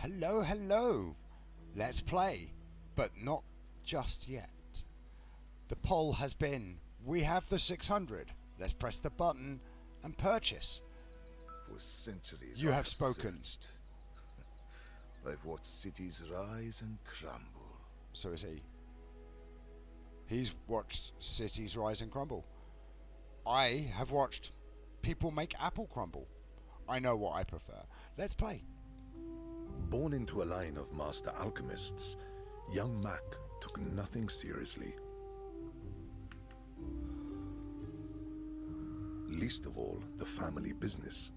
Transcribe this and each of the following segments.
Hello, hello. Let's play, but not just yet. The poll has been, we have the 600. Let's press the button and purchase. For centuries You I have spoken. searched. I've watched cities rise and crumble. So is he. He's watched cities rise and crumble. I have watched people make apple crumble. I know what I prefer. Let's play. Born into a line of master alchemists, young Mak took nothing seriously. Least of all, the family business.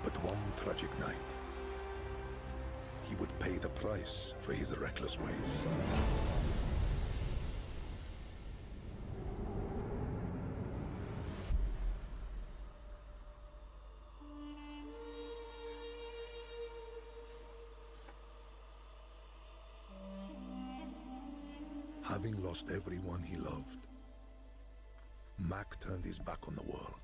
But one tragic night, he would pay the price for his reckless ways. Having lost everyone he loved, Mak turned his back on the world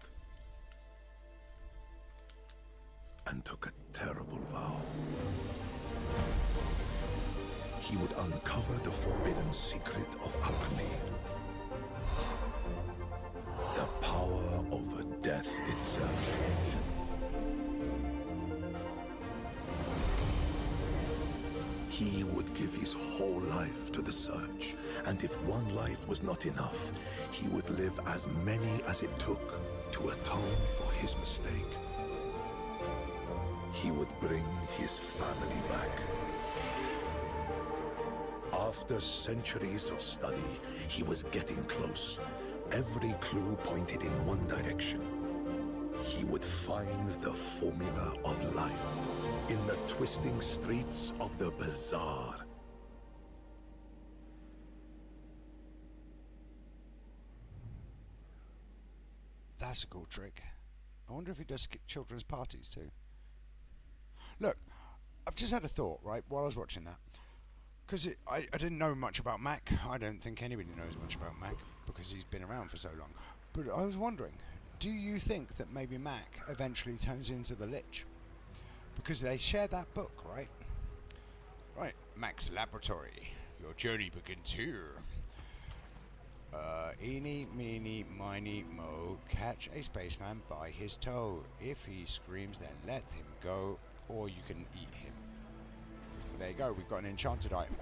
and took a terrible vow. He would uncover the forbidden secret of alchemy. The power over death itself. He would give his whole life to the search, and if one life was not enough, he would live as many as it took to atone for his mistake. He would bring his family back. After centuries of study, he was getting close. Every clue pointed in one direction. He would find the formula of life in the twisting streets of the Bazaar. That's a cool trick. I wonder if he does children's parties too. Look, I've just had a thought, right, while I was watching that. Because I didn't know much about Mak. I don't think anybody knows much about Mak because he's been around for so long. But I was wondering, do you think that maybe Mak eventually turns into the Lich? Because they share that book, right? Right, Mak's laboratory. Your journey begins here. Eeny, meeny, miny, mo. Catch a spaceman by his toe. If he screams, then let him go, or you can eat him. There you go, we've got an enchanted item.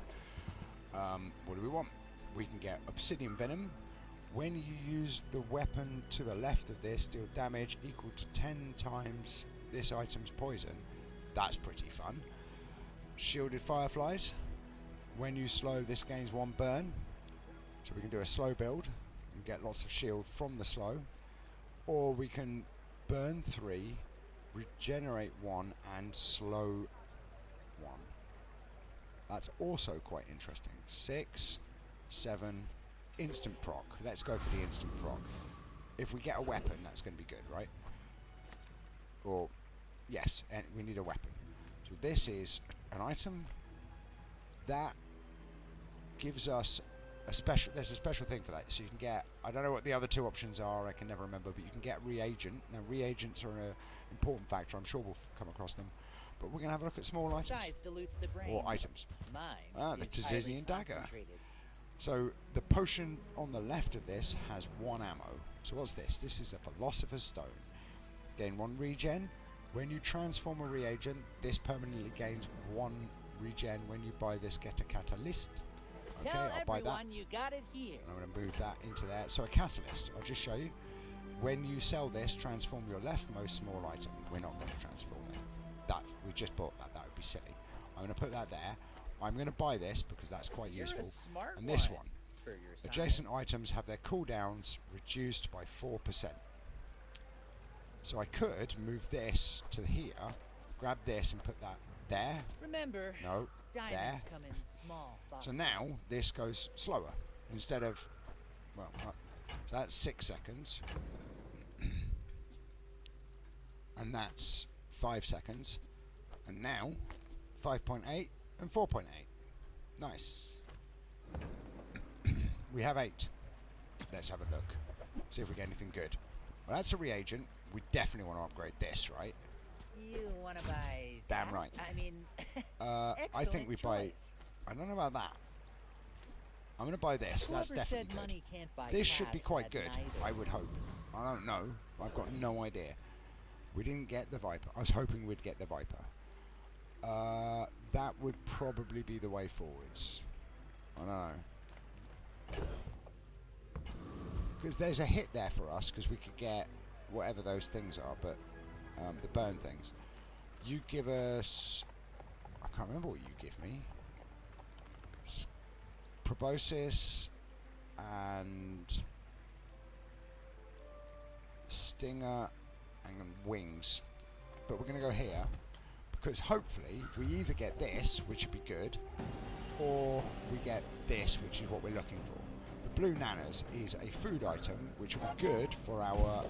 What do we want? We can get obsidian venom. When you use the weapon to the left of this, deal damage equal to 10 times this item's poison. That's pretty fun. Shielded fireflies. When you slow, this gains 1 burn. So we can do a slow build and get lots of shield from the slow. Or we can burn 3, regenerate 1 and slow 1. That's also quite interesting. 6, 7, instant proc. Let's go for the instant proc. If we get a weapon, that's going to be good, right? Or, yes, and we need a weapon. So this is an item that gives us a special. There's a special thing for that. So you can get, I don't know what the other 2 options are, I can never remember, but you can get reagent. Now reagents are an important factor, I'm sure we'll come across them. But we're going to have a look at small items. Size dilutes the brain. Or items. Mine The is highly Tizinian dagger. concentrated. So the potion on the left of this has 1 ammo. So what's this? This is a Philosopher's Stone. Gain 1 regen. When you transform a reagent, this permanently gains 1 regen. When you buy this, get a catalyst. Okay, Tell I'll buy that. everyone you got it here. And I'm going to move that into there. So a catalyst, I'll just show you. When you sell this, transform your leftmost small item. We're not going to transform it. That, we just bought that. That would be silly. I'm going to put that there. I'm going to buy this because that's quite You're useful. a smart And this one one. for your Adjacent size. items have their cooldowns reduced by 4%. So I could move this to here, grab this and put that there. Remember, No, there. diamonds come in small boxes. So now this goes slower instead of, well, so that's 6 seconds. And that's 5 seconds. And now 5.8 and 4.8. Nice. We have 8. Let's have a look. See if we get anything good. Well, that's a reagent. We definitely want to upgrade this, right? You want to buy Damn that? right. I mean, I think we buy... choice. I don't know about that. I'm going to buy this. That's Whoever definitely said good. money can't buy This should be cash quite had good, neither. I would hope. I don't know. I've got no idea. We didn't get the Viper. I was hoping we'd get the Viper. That would probably be the way forwards. I don't know. Because there's a hit there for us, because we could get whatever those things are, but the burn things. You give us... I can't remember what you give me. Proboscis and Stinger and Wings. But we're going to go here, because hopefully we either get this, which would be good, or we get this, which is what we're looking for. The blue nanas is a food item, which will be good for our,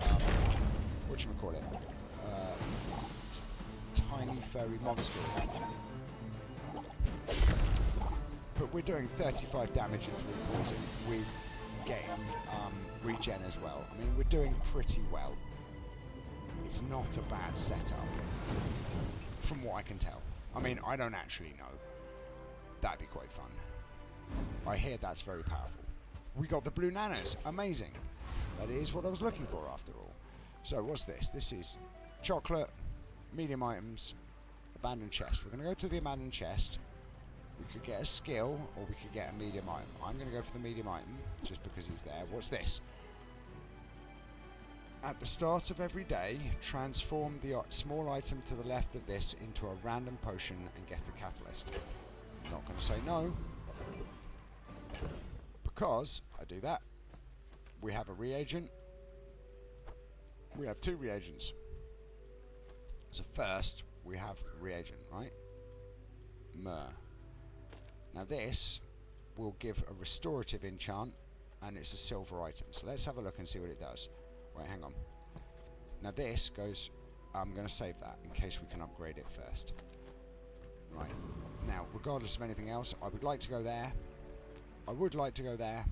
whatchamacallit, tiny furry monster. But we're doing 35 damage and 3 poison with getting regen as well. I mean, we're doing pretty well. It's not a bad setup, from what I can tell. I mean, I don't actually know. That'd be quite fun. I hear that's very powerful. We got the blue nanas. Amazing. That is what I was looking for after all. So what's this? This is chocolate, medium items, abandoned chest. We're going to go to the abandoned chest. We could get a skill, or we could get a medium item. I'm going to go for the medium item, just because it's there. What's this? At the start of every day, transform the small item to the left of this into a random potion and get a catalyst. I'm not going to say no, because I do that. We have a reagent. We have 2 reagents. So first, we have a reagent, right? Myrrh. Now this will give a restorative enchant, and it's a silver item. So let's have a look and see what it does. Wait, hang on. Now this goes... I'm going to save that in case we can upgrade it first. Right. Now, regardless of anything else, I would like to go there. I would like to go there,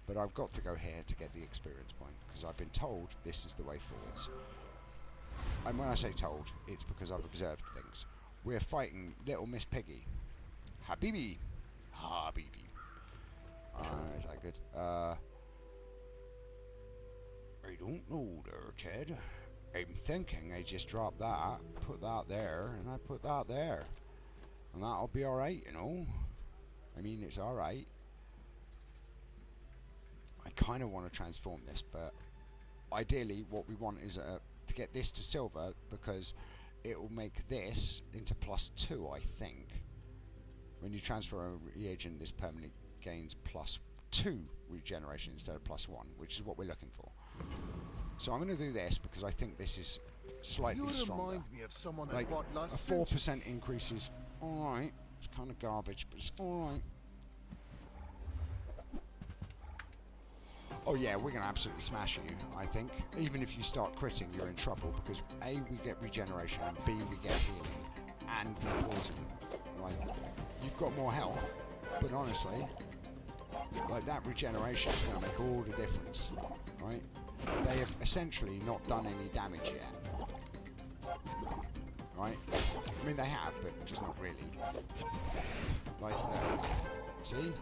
but I've got to go here to get the experience point, because I've been told this is the way forwards. And when I say told, it's because I've observed things. We're fighting Little Miss Piggy. Habibi. Habibi. Is that good? I don't know there, Ted. I'm thinking I just drop that, put that there, and I put that there. And that'll be alright, you know? I mean, it's alright. I kind of want to transform this, but ideally what we want is to get this to silver, because it will make this into +2, I think. When you transfer a reagent, this permanently gains +2 regeneration instead of +1, which is what we're looking for. So I'm going to do this because I think this is slightly stronger. You remind me of someone Like I fought a last 4% increase is alright. It's kind of garbage, but it's alright. Oh yeah, we're going to absolutely smash you, I think. Even if you start critting, you're in trouble, because A, we get regeneration, and B, we get healing, and we poison. Like, you've got more health, but honestly, like, that regeneration is going to make all the difference, right? They have essentially not done any damage yet, right? I mean, they have, but just not really. Like, see?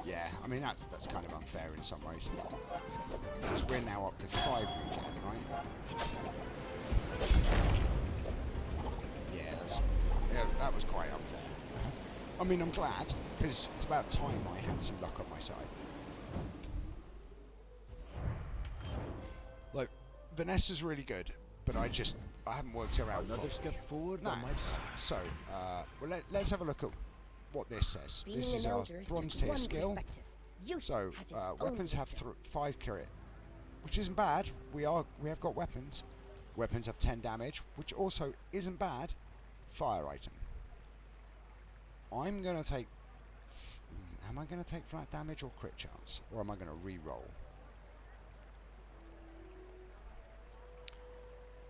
Yeah, I mean, that's kind of unfair in some ways. Because we're now up to 5 regen, right? Yeah, that was quite unfair. I mean, I'm glad, because it's about time I had some luck on my side. Like, Vanessa's really good, but I haven't worked her out. Another step forward. Nice. So, well, let's have a look at what this says. Being This is an our elder is bronze just tier one skill. perspective. Youth So, has its own weapons have wisdom. 5 crit, which isn't bad. We have got weapons. Weapons have 10 damage, which also isn't bad. Fire item. I'm going to take... Am I going to take flat damage or crit chance? Or am I going to re-roll?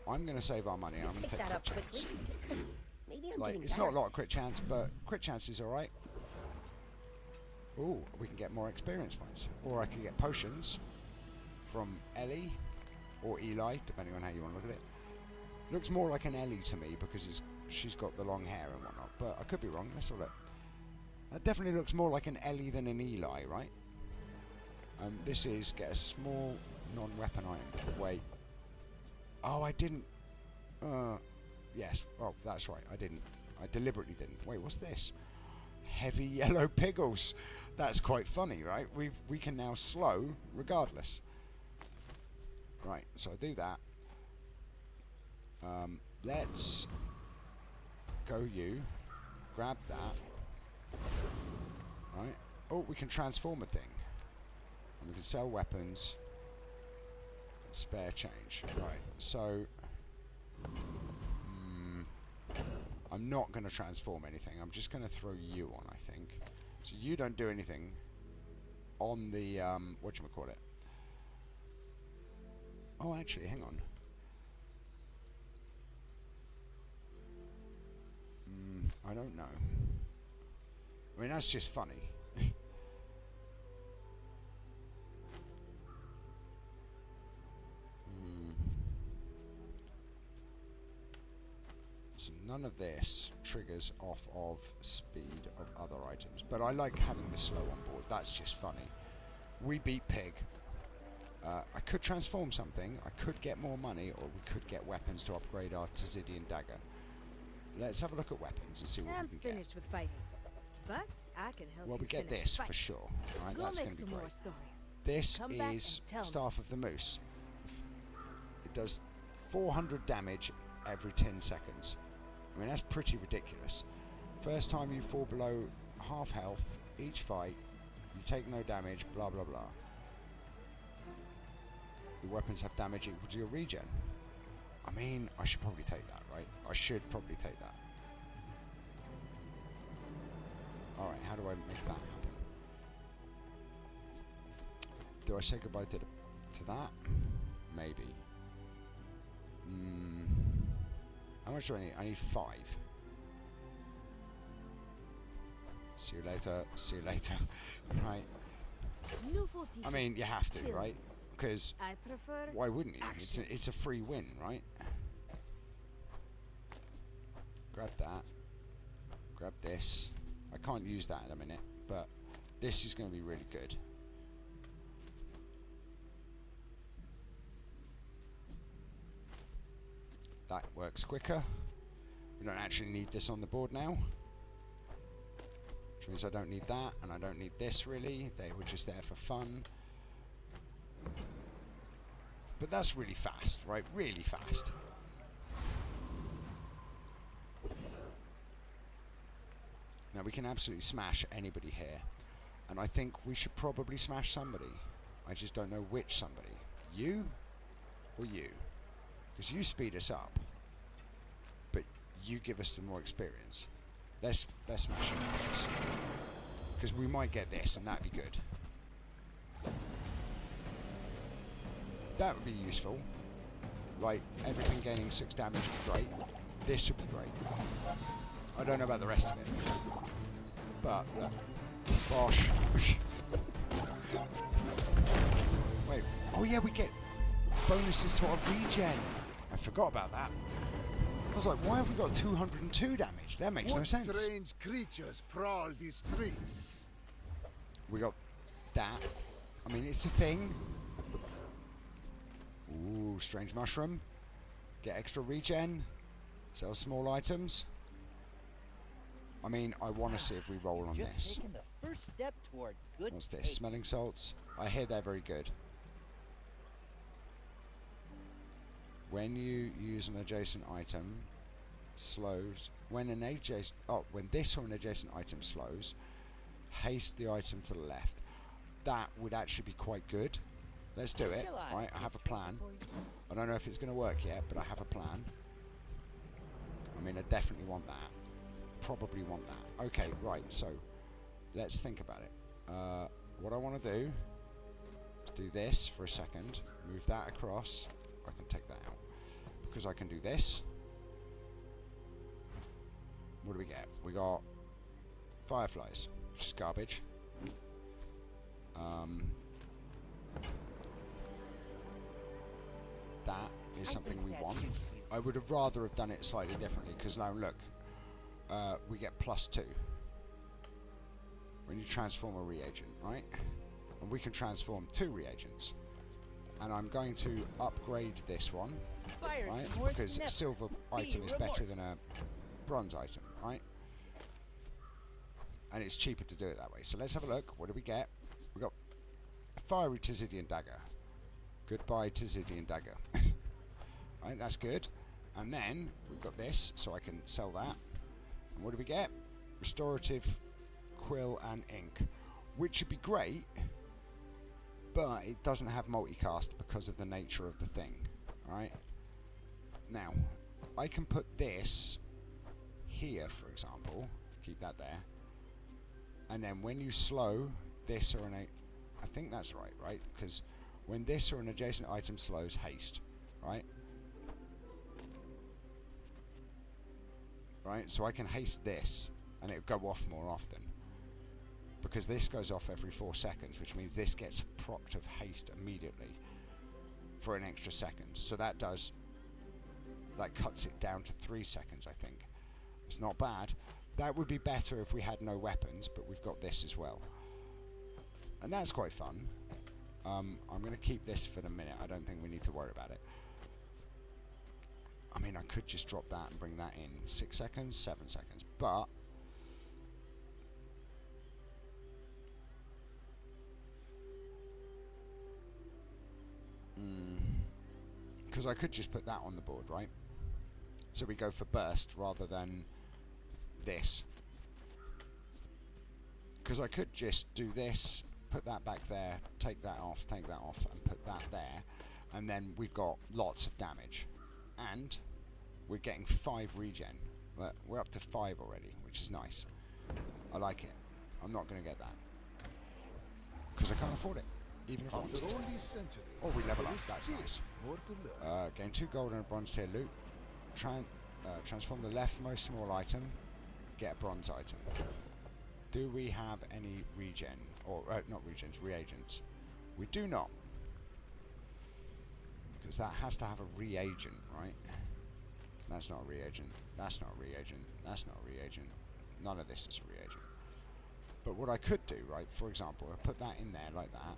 I'm going to save our money and I'm going to Pick take that crit up chance. quickly. Maybe I'm Like, getting it's better not a at lot of this. crit chance, but crit chance is alright. Ooh, we can get more experience points. Or I could get potions from Ellie or Eli, depending on how you want to look at it. Looks more like an Ellie to me because she's got the long hair and whatnot, but I could be wrong. Let's have a look. That definitely looks more like an Ellie than an Eli, right? This is get a small non-weapon item. Wait. Oh, I didn't. Yes. Oh, that's right. I didn't. I deliberately didn't. Wait, what's this? Heavy yellow piggles. That's quite funny, right? We can now slow regardless. Right. So I do that. Let's go. You grab that. Right. Oh, we can transform a thing. And we can sell weapons. And spare change. Right. So. I'm not going to transform anything. I'm just going to throw you on, I think. So you don't do anything on the, whatchamacallit. Oh, actually, hang on. I don't know. I mean, that's just funny. So none of this triggers off of speed of other items. But I like having the slow on board. That's just funny. We beat Pig. I could transform something. I could get more money, or we could get weapons to upgrade our Tzidian dagger. Let's have a look at weapons and see what I'm we can finished with fighting, but I can help Well, you we get finish this the for fight. sure. Alright, Go that's make going to some be more great. stories. This Come back is and tell me. Staff of the Moose. It does 400 damage every 10 seconds. I mean, that's pretty ridiculous. First time you fall below half health, each fight, you take no damage, blah blah blah. Your weapons have damage equal to your regen. I mean, I should probably take that, right? I should probably take that. Alright, how do I make that happen? Do I say goodbye to that? Maybe. How much do I need? I need 5. See you later. See you later. Right. I mean, you have to, right? Because I prefer why wouldn't you? action. It's a free win, right? Grab that. Grab this. I can't use that in a minute, but this is going to be really good. That works quicker. We don't actually need this on the board now. Which means I don't need that, and I don't need this really. They were just there for fun. But that's really fast, right? Really fast. Now we can absolutely smash anybody here. And I think we should probably smash somebody. I just don't know which somebody. You or you? Because you speed us up. But you give us some more experience. Let's smash you. Because we might get this and that'd be good. That would be useful. Like, everything gaining 6 damage would be great. This would be great. I don't know about the rest of it. But, look. Bosh. Wait. Oh yeah, we get bonuses to our regen. I forgot about that. I was like, why have we got 202 damage? That makes no sense. What strange creatures prowl these streets? We got that. I mean, it's a thing. Ooh, strange mushroom. Get extra regen. Sell small items. I mean, I want to see if we roll on Just this. taking the first step toward good What's this? taste. Smelling salts. I hear they're very good. When you use an adjacent item, slows. When this or an adjacent item slows, haste the item to the left. That would actually be quite good. Let's do it. Right, I have a plan. I don't know if it's going to work yet, but I have a plan. I mean, I definitely want that. Probably want that. Okay, right, so let's think about it. What I want to do is do this for a second, move that across. I can take that out because I can do this. what do we get? We got fireflies, which is garbage. That is something we want. I would have rather have done it slightly differently, because now look, we get +2 when you transform a reagent, right? And we can transform 2 reagents. And I'm going to upgrade this one, right? Because a silver item is better than a bronze item, right? And it's cheaper to do it that way. So let's have a look. What do we get? We got a fiery Tizidian dagger. Goodbye Tizidian dagger. Right, that's good. And then we've got this, so I can sell that. And what do we get? Restorative quill and ink, which would be great, but it doesn't have multicast because of the nature of the thing. Alright? Now, I can put this here, for example. Keep that there. And then when you slow this or an... I think that's right? Because when this or an adjacent item slows, haste. Right? Right? So I can haste this, and it'll go off more often. Because this goes off every 4 seconds, which means this gets procced of haste immediately for an extra second. So that does... that cuts it down to 3 seconds, I think. It's not bad. That would be better if we had no weapons, but we've got this as well. And that's quite fun. I'm going to keep this for the minute. I don't think we need to worry about it. I mean, I could just drop that and bring that in. 6 seconds, 7 seconds. But... because I could just put that on the board, right? So we go for burst rather than this. Because I could just do this, put that back there, take that off, and put that there. And then we've got lots of damage. And we're getting 5 regen. We're up to 5 already, which is nice. I like it. I'm not going to get that. Because I can't afford it. Even if I wanted to. Oh, we level up. That's nice. Gain 2 gold and a bronze tier loot. Transform the leftmost small item. Get a bronze item. Do we have any regen? Or, not regens, reagents. We do not. Because that has to have a reagent, right? That's not a reagent. That's not a reagent. That's not a reagent. None of this is a reagent. But what I could do, right, for example, I put that in there like that.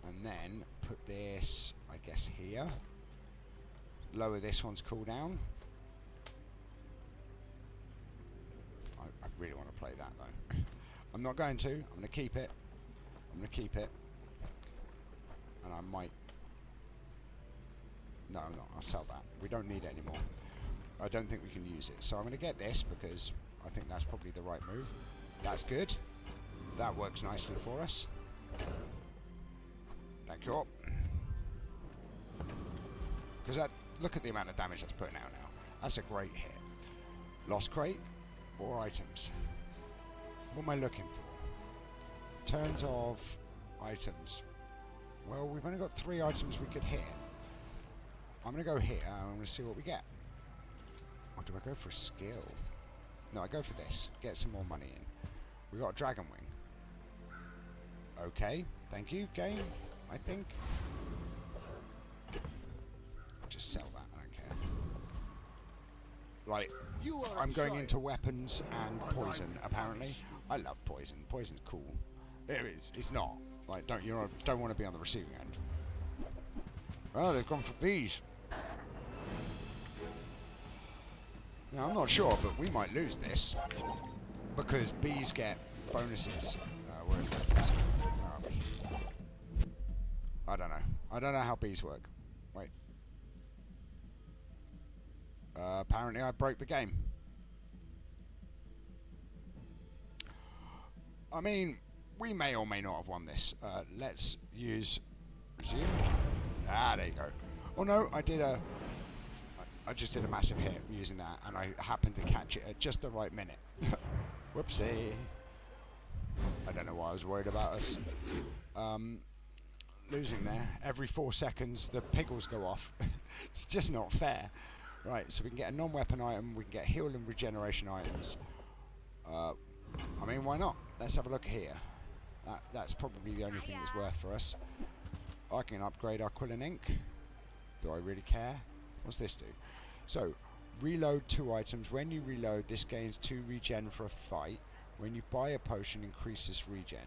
And then put this, I guess, here. Lower this one's cooldown. I really want to play that, though. I'm not going to. I'm going to keep it. I'm going to keep it. And I might... No, I'm not. I'll sell that. We don't need it anymore. I don't think we can use it. So I'm going to get this because I think that's probably the right move. That's good. That works nicely for us. Thank you. Because look at the amount of damage that's putting out now. That's a great hit. Lost crate or items? What am I looking for? Turns of items. Well, we've only got 3 items we could hit. I'm going to go here and I'm going to see what we get. Or do I go for a skill? No, I go for this. Get some more money in. We got a dragon wing. Okay, thank you, game. I think. I'll just sell that, I don't care. Right, I'm going into weapons and poison, apparently. I love poison. Poison's cool. It is. It's not. Like, don't want to be on the receiving end. Oh, they've gone for bees. Now, I'm not sure, but we might lose this. Because bees get bonuses. Where is that? This one. Where are we? I don't know. I don't know how bees work. Wait. Apparently I broke the game. I mean, we may or may not have won this. Let's use resume. Ah, there you go. Oh no, I just did a massive hit using that, and I happened to catch it at just the right minute. Whoopsie. I don't know why I was worried about us. Losing there. Every 4 seconds, the piggles go off. It's just not fair. Right, so we can get a non-weapon item, we can get heal and regeneration items. I mean, why not? Let's have a look here. That's probably the only thing that's worth for us. I can upgrade our Quill and Ink. Do I really care? What's this do? So, reload 2 items. When you reload, this gains 2 regen for a fight. When you buy a potion, increase this regen.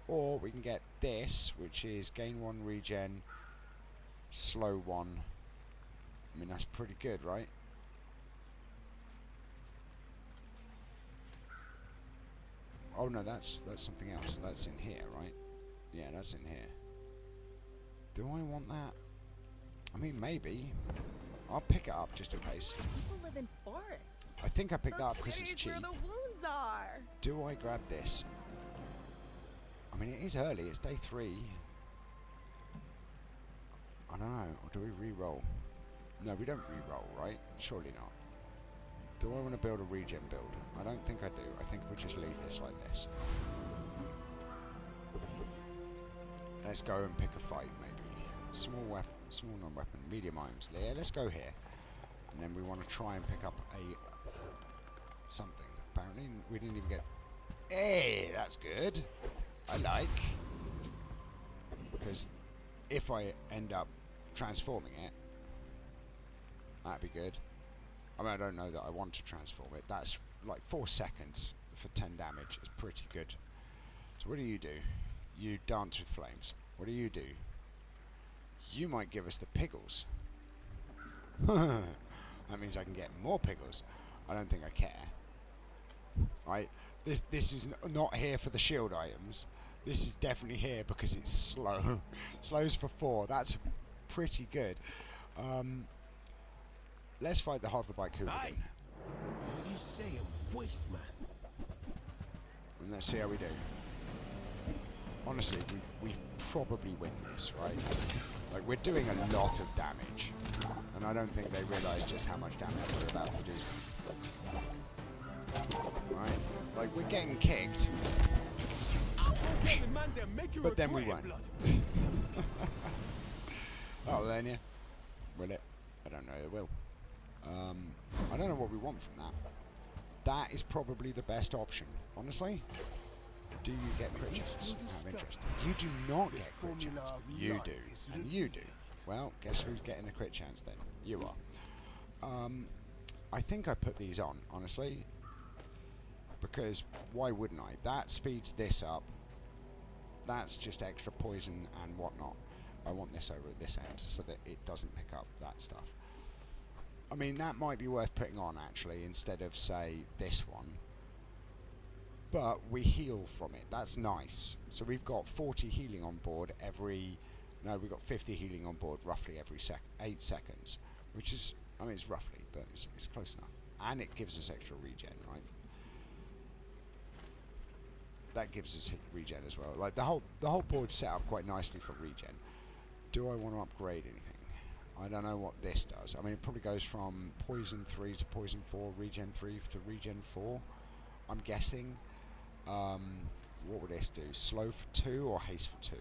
Or we can get this, which is gain 1 regen, slow 1. I mean, that's pretty good, right? Oh no, that's something else. That's in here, right? Yeah, that's in here. Do I want that? I mean, maybe. I'll pick it up just in case. People live in forests. I think I picked that up because it's cheap. Where the wounds are. Do I grab this? I mean, it is early. It's day 3. I don't know. Or do we re-roll? No, we don't re-roll, right? Surely not. Do I want to build a regen build? I don't think I do. I think we just leave this like this. Let's go and pick a fight, maybe. Small weapon, small non-weapon, medium items. Yeah, let's go here. And then we want to try and pick up a something. Apparently, we didn't even get... Hey, that's good. I like. Because if I end up transforming it, that'd be good. I mean, I don't know that I want to transform it. That's like 4 seconds for 10 damage. It's pretty good. So what do? You dance with flames. What do? You might give us the piggles. That means I can get more piggles. I don't think I care. Right? This is not here for the shield items. This is definitely here because it's slow. Slows for 4. That's pretty good. Let's fight the hoverbike hooligan. What do you say, a waste man? And let's see how we do. Honestly, we probably win this, right? Like, we're doing a lot of damage. And I don't think they realise just how much damage we're about to do. Right? Like, we're getting kicked. But then we won. Oh, then yeah. Will it? I don't know, it will. I don't know what we want from that. That is probably the best option, honestly. Do you get crit chance? I'm interested. You do not get crit chance. You do. And you do. Well, guess who's getting a crit chance then? You are. I think I put these on, honestly. Because why wouldn't I? That speeds this up. That's just extra poison and whatnot. I want this over at this end so that it doesn't pick up that stuff. I mean, that might be worth putting on, actually, instead of, say, this one. But we heal from it. That's nice. So we've got 40 healing on board every... No, we've got 50 healing on board roughly every 8 seconds. Which is... I mean, it's roughly, but it's close enough. And it gives us extra regen, right? That gives us regen as well. Like, the whole board's set up quite nicely for regen. Do I want to upgrade anything? I don't know what this does. I mean, it probably goes from poison 3 to poison 4, regen 3 to regen 4. I'm guessing. What would this do? Slow for 2 or haste for 2?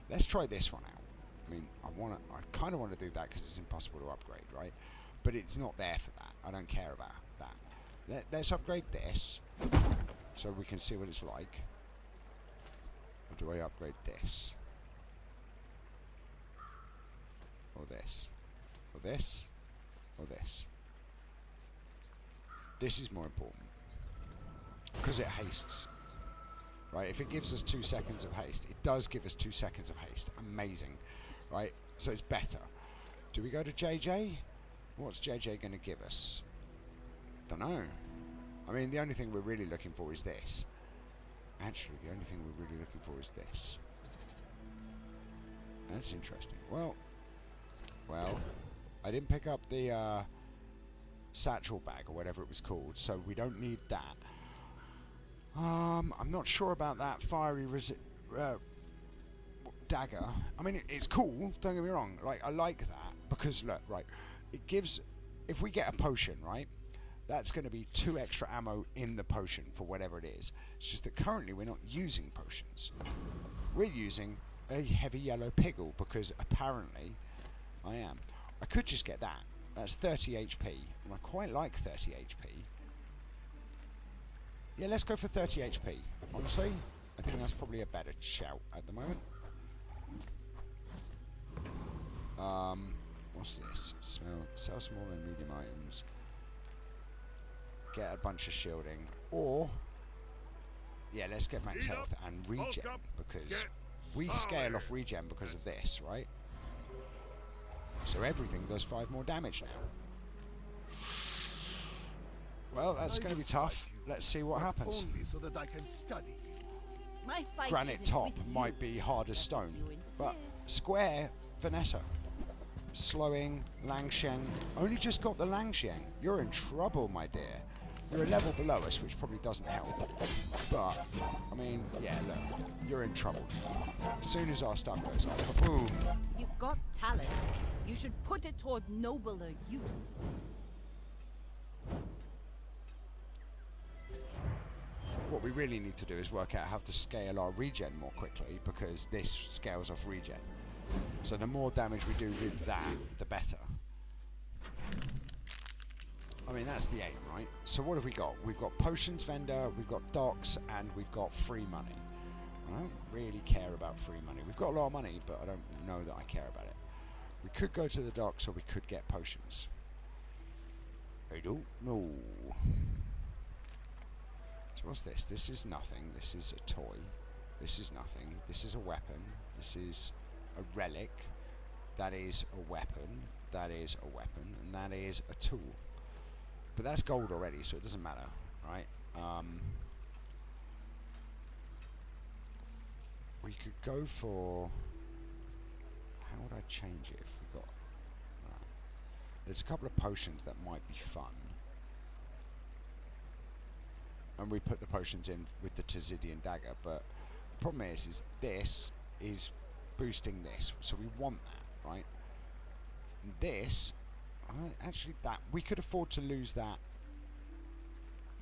Let's try this one out. I mean, I kind of want to do that because it's impossible to upgrade, right? But it's not there for that. I don't care about that. Let's upgrade this so we can see what it's like. Or do I upgrade this? Or this? Or this? Or this? This is more important. Because it hastes. Right, if it gives us 2 seconds of haste, it does give us 2 seconds of haste. Amazing. Right, so it's better. Do we go to JJ? What's JJ going to give us? Don't know. I mean, the only thing we're really looking for is this. Actually, the only thing we're really looking for is this. That's interesting. Well, I didn't pick up the satchel bag or whatever it was called, so we don't need that. I'm not sure about that fiery dagger. I mean, it's cool, don't get me wrong. Like, I like that because, look, right, it gives... If we get a potion, right, that's going to be 2 extra ammo in the potion for whatever it is. It's just that currently we're not using potions. We're using a heavy yellow piggle because apparently I am. I could just get that, That's 30 HP, and I quite like 30 HP. Yeah, let's go for 30 HP. Honestly, I think that's probably a better shout at the moment. What's this? Sell small and medium items. Get a bunch of shielding, or yeah, let's get max health and regen, because we scale off regen because of this, right? So everything does 5 more damage now. Well, that's going to be tough. Let's see what happens. Only so that I can study. My fight Granite isn't top with might you. be hard as stone, You but insist. square Vanessa. Slowing, Langsheng. Only just got the Langsheng. You're in trouble, my dear. You're a level below us, which probably doesn't help. But, I mean, yeah, look. You're in trouble. As soon as our stuff goes off, boom. You've got talent. You should put it toward nobler use. What we really need to do is work out how to scale our regen more quickly, because this scales off regen. So the more damage we do with that, the better. I mean, that's the aim, right? So what have we got? We've got potions vendor, we've got docks, and we've got free money. I don't really care about free money. We've got a lot of money, but I don't know that I care about it. We could go to the docks, or we could get potions. I don't know. So what's this? This is nothing. This is a toy. This is nothing. This is a weapon. This is a relic. That is a weapon. That is a weapon. And that is a tool. But that's gold already, so it doesn't matter, right? We could go for... How would I change it if we got... There's a couple of potions that might be fun. And we put the potions in with the Tzidian dagger, but the problem is this is boosting this, so we want that, right? And this, actually, that we could afford to lose that,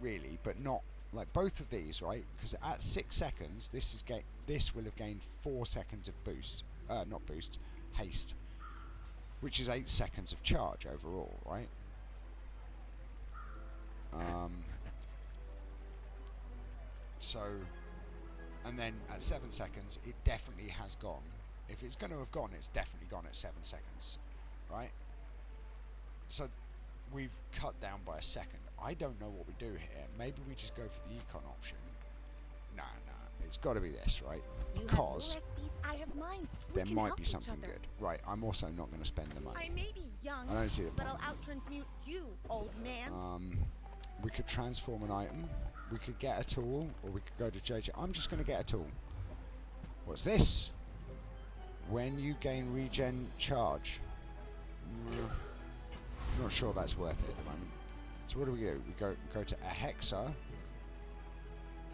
really, but not like both of these, right? Because at 6 seconds, this will have gained 4 seconds of boost, not boost, haste, which is 8 seconds of charge overall, right? So, and then at 7 seconds, it definitely has gone. If it's going to have gone, it's definitely gone at 7 seconds, right? So, we've cut down by a second. I don't know what we do here. Maybe we just go for the econ option. Nah, it's got to be this, right? You Because have your recipes, I have mine. We there can might help be each something other. good. Right, I'm also not going to spend the money. I may be young, I don't see the but point. I'll out-transmute you, old man. We could transform an item. We could get a tool, or we could go to JJ. I'm just going to get a tool. What's this? When you gain regen charge. Not sure that's worth it at the moment. So what do? We go to a Hexa.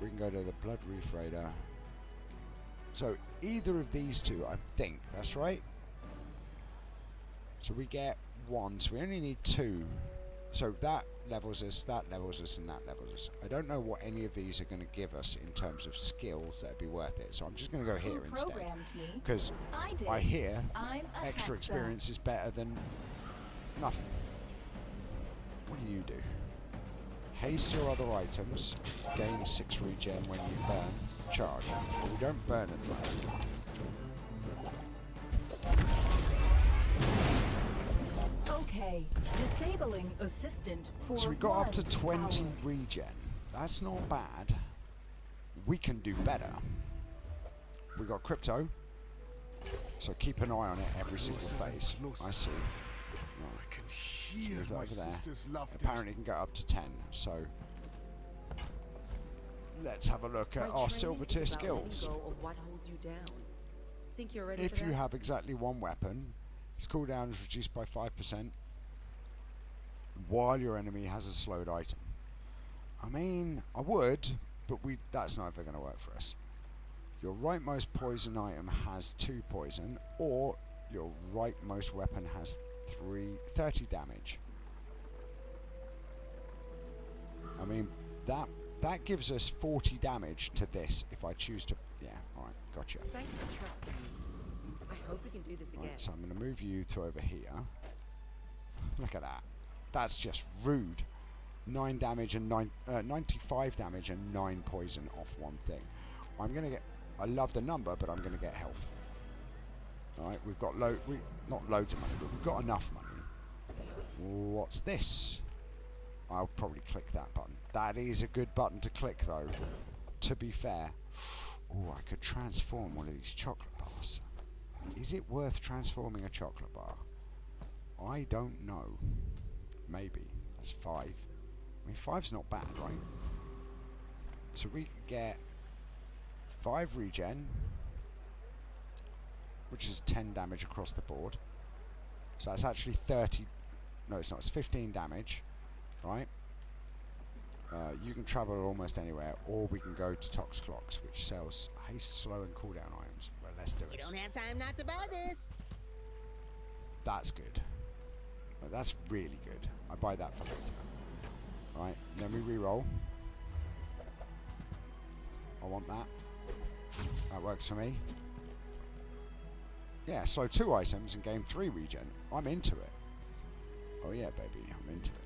We can go to the Blood Reef Raider. So either of these two, I think. That's right. So we get 1. So we only need 2. So that levels us, and that levels us. I don't know what any of these are going to give us in terms of skills that would be worth it. So I'm just going to go here instead. Because I hear extra experience is better than nothing. What do you do? Haste your other items. Gain 6 regen when you burn. Charge. But we don't burn at the moment. Okay, disabling assistant for So we got up to 1 20 hour. regen. That's not bad. We can do better. We got crypto. So keep an eye on it every single phase. I see. I can hear Move that my over there. sister's laughter. Apparently it can go up to 10. So let's have a look at our silver tier skills. Of what holds you down. Think you're ready If for you that? have exactly 1 weapon, its cooldown is reduced by 5% while your enemy has a slowed item. I mean, I would, but that's not ever going to work for us. Your rightmost poison item has 2 poison, or your rightmost weapon has 30 damage. I mean, that gives us 40 damage to this if I choose to... Yeah, alright, gotcha. Thanks for trusting me. I hope we can do this again. Right, so I'm going to move you to over here. Look at that. That's just rude. 9 damage and 95 damage and 9 poison off one thing. I'm gonna get. I love the number, but I'm gonna get health. All right, we've got not loads of money, but we've got enough money. What's this? I'll probably click that button. That is a good button to click, though. To be fair. Oh, I could transform one of these chocolate bars. Is it worth transforming a chocolate bar? I don't know. Maybe. That's 5. I mean, 5's not bad, right? So we could get 5 regen, which is 10 damage across the board. So that's actually 30. No, it's not. It's 15 damage, right? You can travel almost anywhere, or we can go to Tox Clocks, which sells haste, slow, and cooldown items. Well, let's do it. You don't have time not to buy this. That's good. That's really good. I buy that for later. Right, then we re-roll. I want that. That works for me. Yeah, slow 2 items and gain 3 regen. I'm into it. Oh yeah, baby, I'm into it.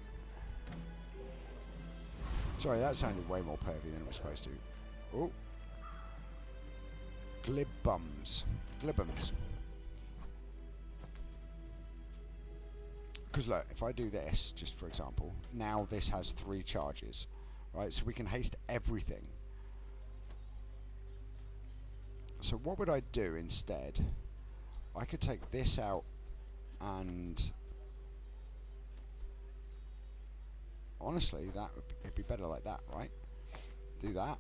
Sorry, that sounded way more pervy than it was supposed to. Oh. Glibbums. Glibbums. Because look, if I do this, just for example, now this has 3 charges. Right, so we can haste everything. So what would I do instead? I could take this out and... Honestly, it'd be better like that, right? Do that.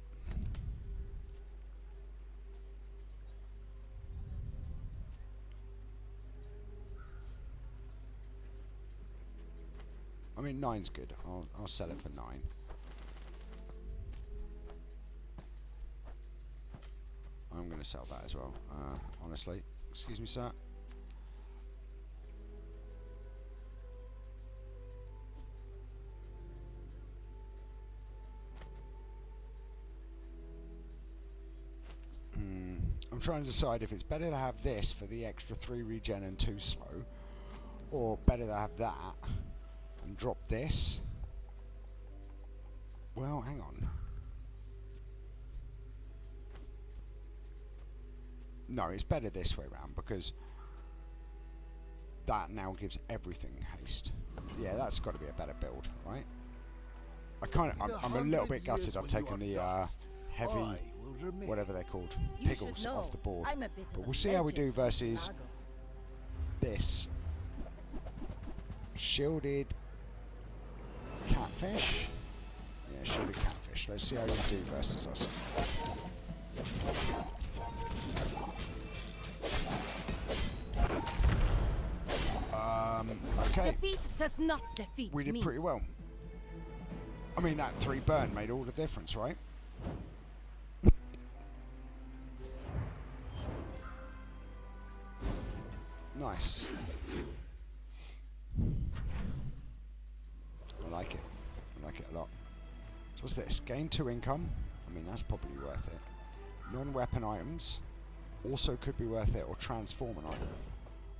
I mean, 9's good. I'll sell it for 9. I'm going to sell that as well. Honestly, excuse me, sir. I'm trying to decide if it's better to have this for the extra 3 regen and 2 slow, or better to have that and drop this. Well, hang on. No, it's better this way round because that now gives everything haste. Yeah, that's got to be a better build, right? I'm a little bit gutted I've taken the heavy, whatever they're called, piggles off the board. But we'll see how we do versus this shielded catfish. Yeah, shielded catfish. Let's see how you do versus us. Okay. Defeat does not defeat We did me. pretty well. I mean, that 3 burn made all the difference, right? Nice. I like it. I like it a lot. So what's this? Gain 2 income. I mean, that's probably worth it. Non-weapon items also could be worth it, or transform an item.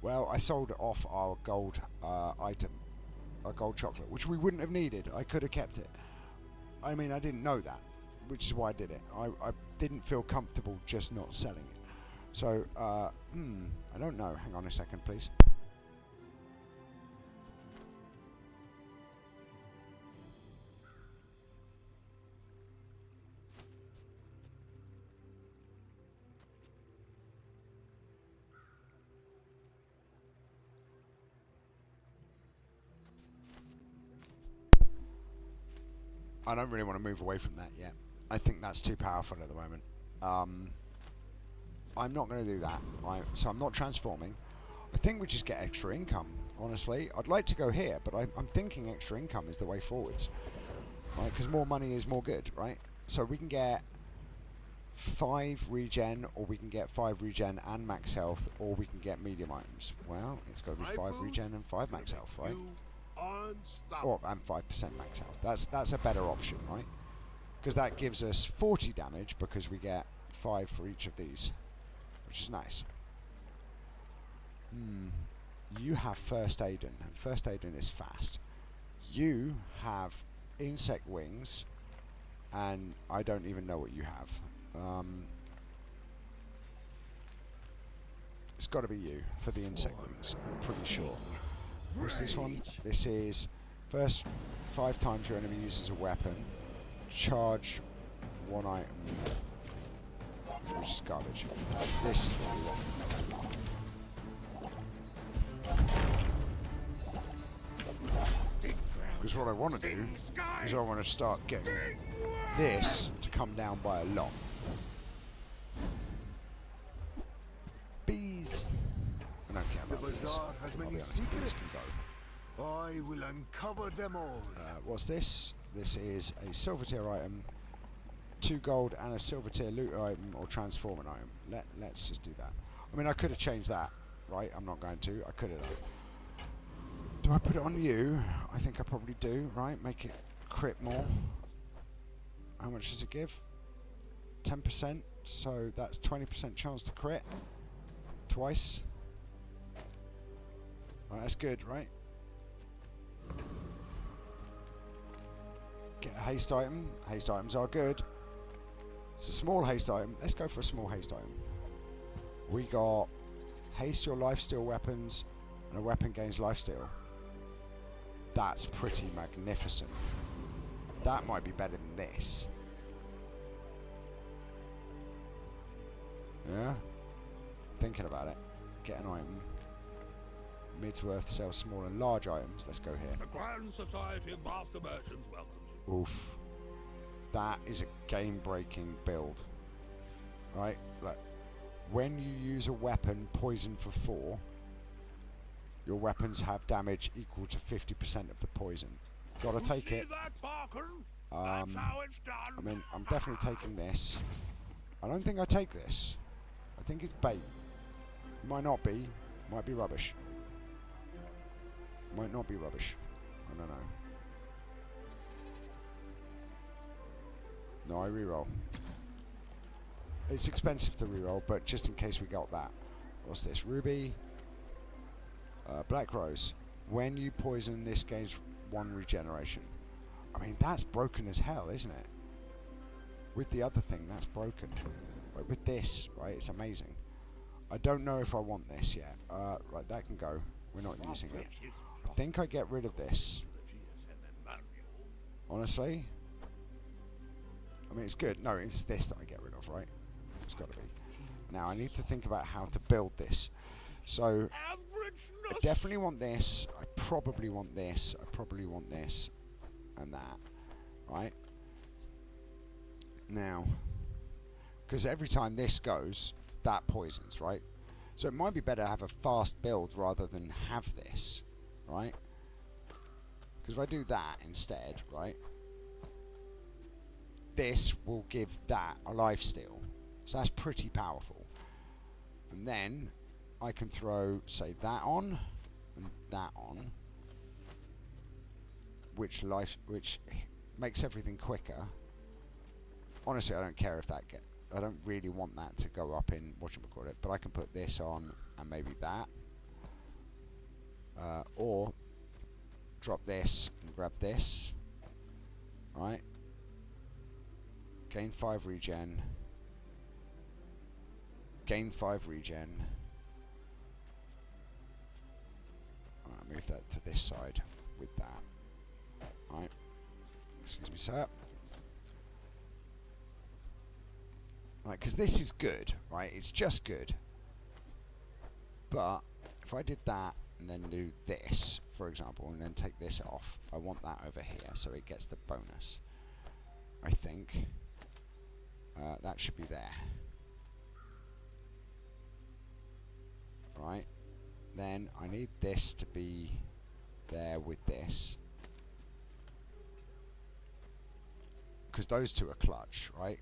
Well, I sold off our gold item, our gold chocolate, which we wouldn't have needed. I could have kept it. I mean, I didn't know that, which is why I did it. I didn't feel comfortable just not selling it. So, I don't know. Hang on a second, please. I don't really want to move away from that yet. I think that's too powerful at the moment. I'm not going to do that. So I'm not transforming. I think we just get extra income, honestly. I'd like to go here, but I'm thinking extra income is the way forwards. Right? Because more money is more good, right? So we can get 5 regen, or we can get 5 regen and max health, or we can get medium items. Well, it's got to be 5 regen and 5 max health, right? Or and 5% max health. That's a better option, right? Because that gives us 40 damage because we get 5 for each of these, which is nice. You have first aid, and first aid is fast. You have insect wings, and I don't even know what you have. It's got to be you for the insect wings, I'm pretty sure. What's this one? This is first 5 times your enemy uses a weapon, charge 1 item, which is garbage. This is what we want. Because what I want to do is I want to start getting this to come down by a lot. Bees. I don't care The about bees. Bazaar has I'll be many honest, bees can secrets. go. I will uncover them all. What's this? This is a silver tier item, 2 gold and a silver tier loot item or transforming item. Let's just do that. I mean, I could have changed that, right? I'm not going to. I could have. Do I put it on you? I think I probably do, right? Make it crit more. How much does it give? 10%. So that's 20% chance to crit. Twice. Right, that's good, right? Get a haste item. Haste items are good. It's a small haste item. Let's go for a small haste item. We got haste your lifesteal weapons, and a weapon gains lifesteal. That's pretty magnificent. That might be better than this. Yeah? Thinking about it. Get an item. Midsworth sells small and large items. Let's go here. The Grand Society of Master Merchants welcomes you. Oof. That is a game-breaking build. Right? Look. When you use a weapon poison for 4, your weapons have damage equal to 50% of the poison. Gotta take it. That, That's how it's done. I mean, I'm definitely taking this. I don't think I take this. I think it's bait. Might not be. Might be rubbish. Might not be rubbish. I don't know. No, I reroll. It's expensive to reroll, but just in case we got that. What's this? Ruby. Black Rose. When you poison, this gains 1 regeneration. I mean, that's broken as hell, isn't it? With the other thing, that's broken. Right, with this, right, it's amazing. I don't know if I want this yet. Right, that can go. We're not using it. I think I get rid of this. Honestly. I mean, it's good. No, it's this that I get rid of, right? It's got to be. Now, I need to think about how to build this. So, I definitely want this. I probably want this. I probably want this. And that. Right? Now, because every time this goes, that poisons, right? So it might be better to have a fast build rather than have this, right? Because if I do that instead, right? This will give that a lifesteal. So that's pretty powerful. And then I can throw, say, that on and that on, which makes everything quicker. Honestly, I don't care if that I don't really want that to go up in whatchamacallit, but I can put this on and maybe that. Or drop this and grab this. Right? Gain 5 regen. Gain 5 regen. Alright, move that to this side with that. Right. Excuse me, sir. Right, because this is good, right? It's just good. But if I did that and then do this, for example, and then take this off, I want that over here so it gets the bonus. I think that should be there. Right. Then I need this to be there with this. Because those two are clutch, right?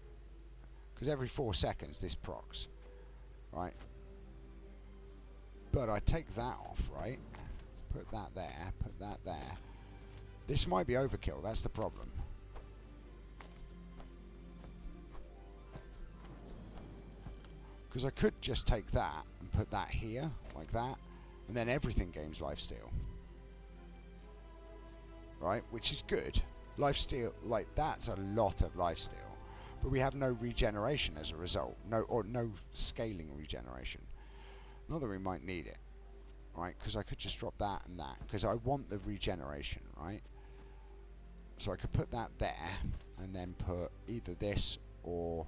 Because every 4 seconds this procs, right? But I take that off, right? Put that there, put that there. This might be overkill, that's the problem. Because I could just take that and put that here, like that, And then everything gains lifesteal. Right? Which is good. Lifesteal, like, that's a lot of lifesteal. But we have no regeneration as a result. No scaling regeneration. Not that we might need it. Right? Because I could just drop that and that. Because I want the regeneration, right? So I could put that there. And then put either this or...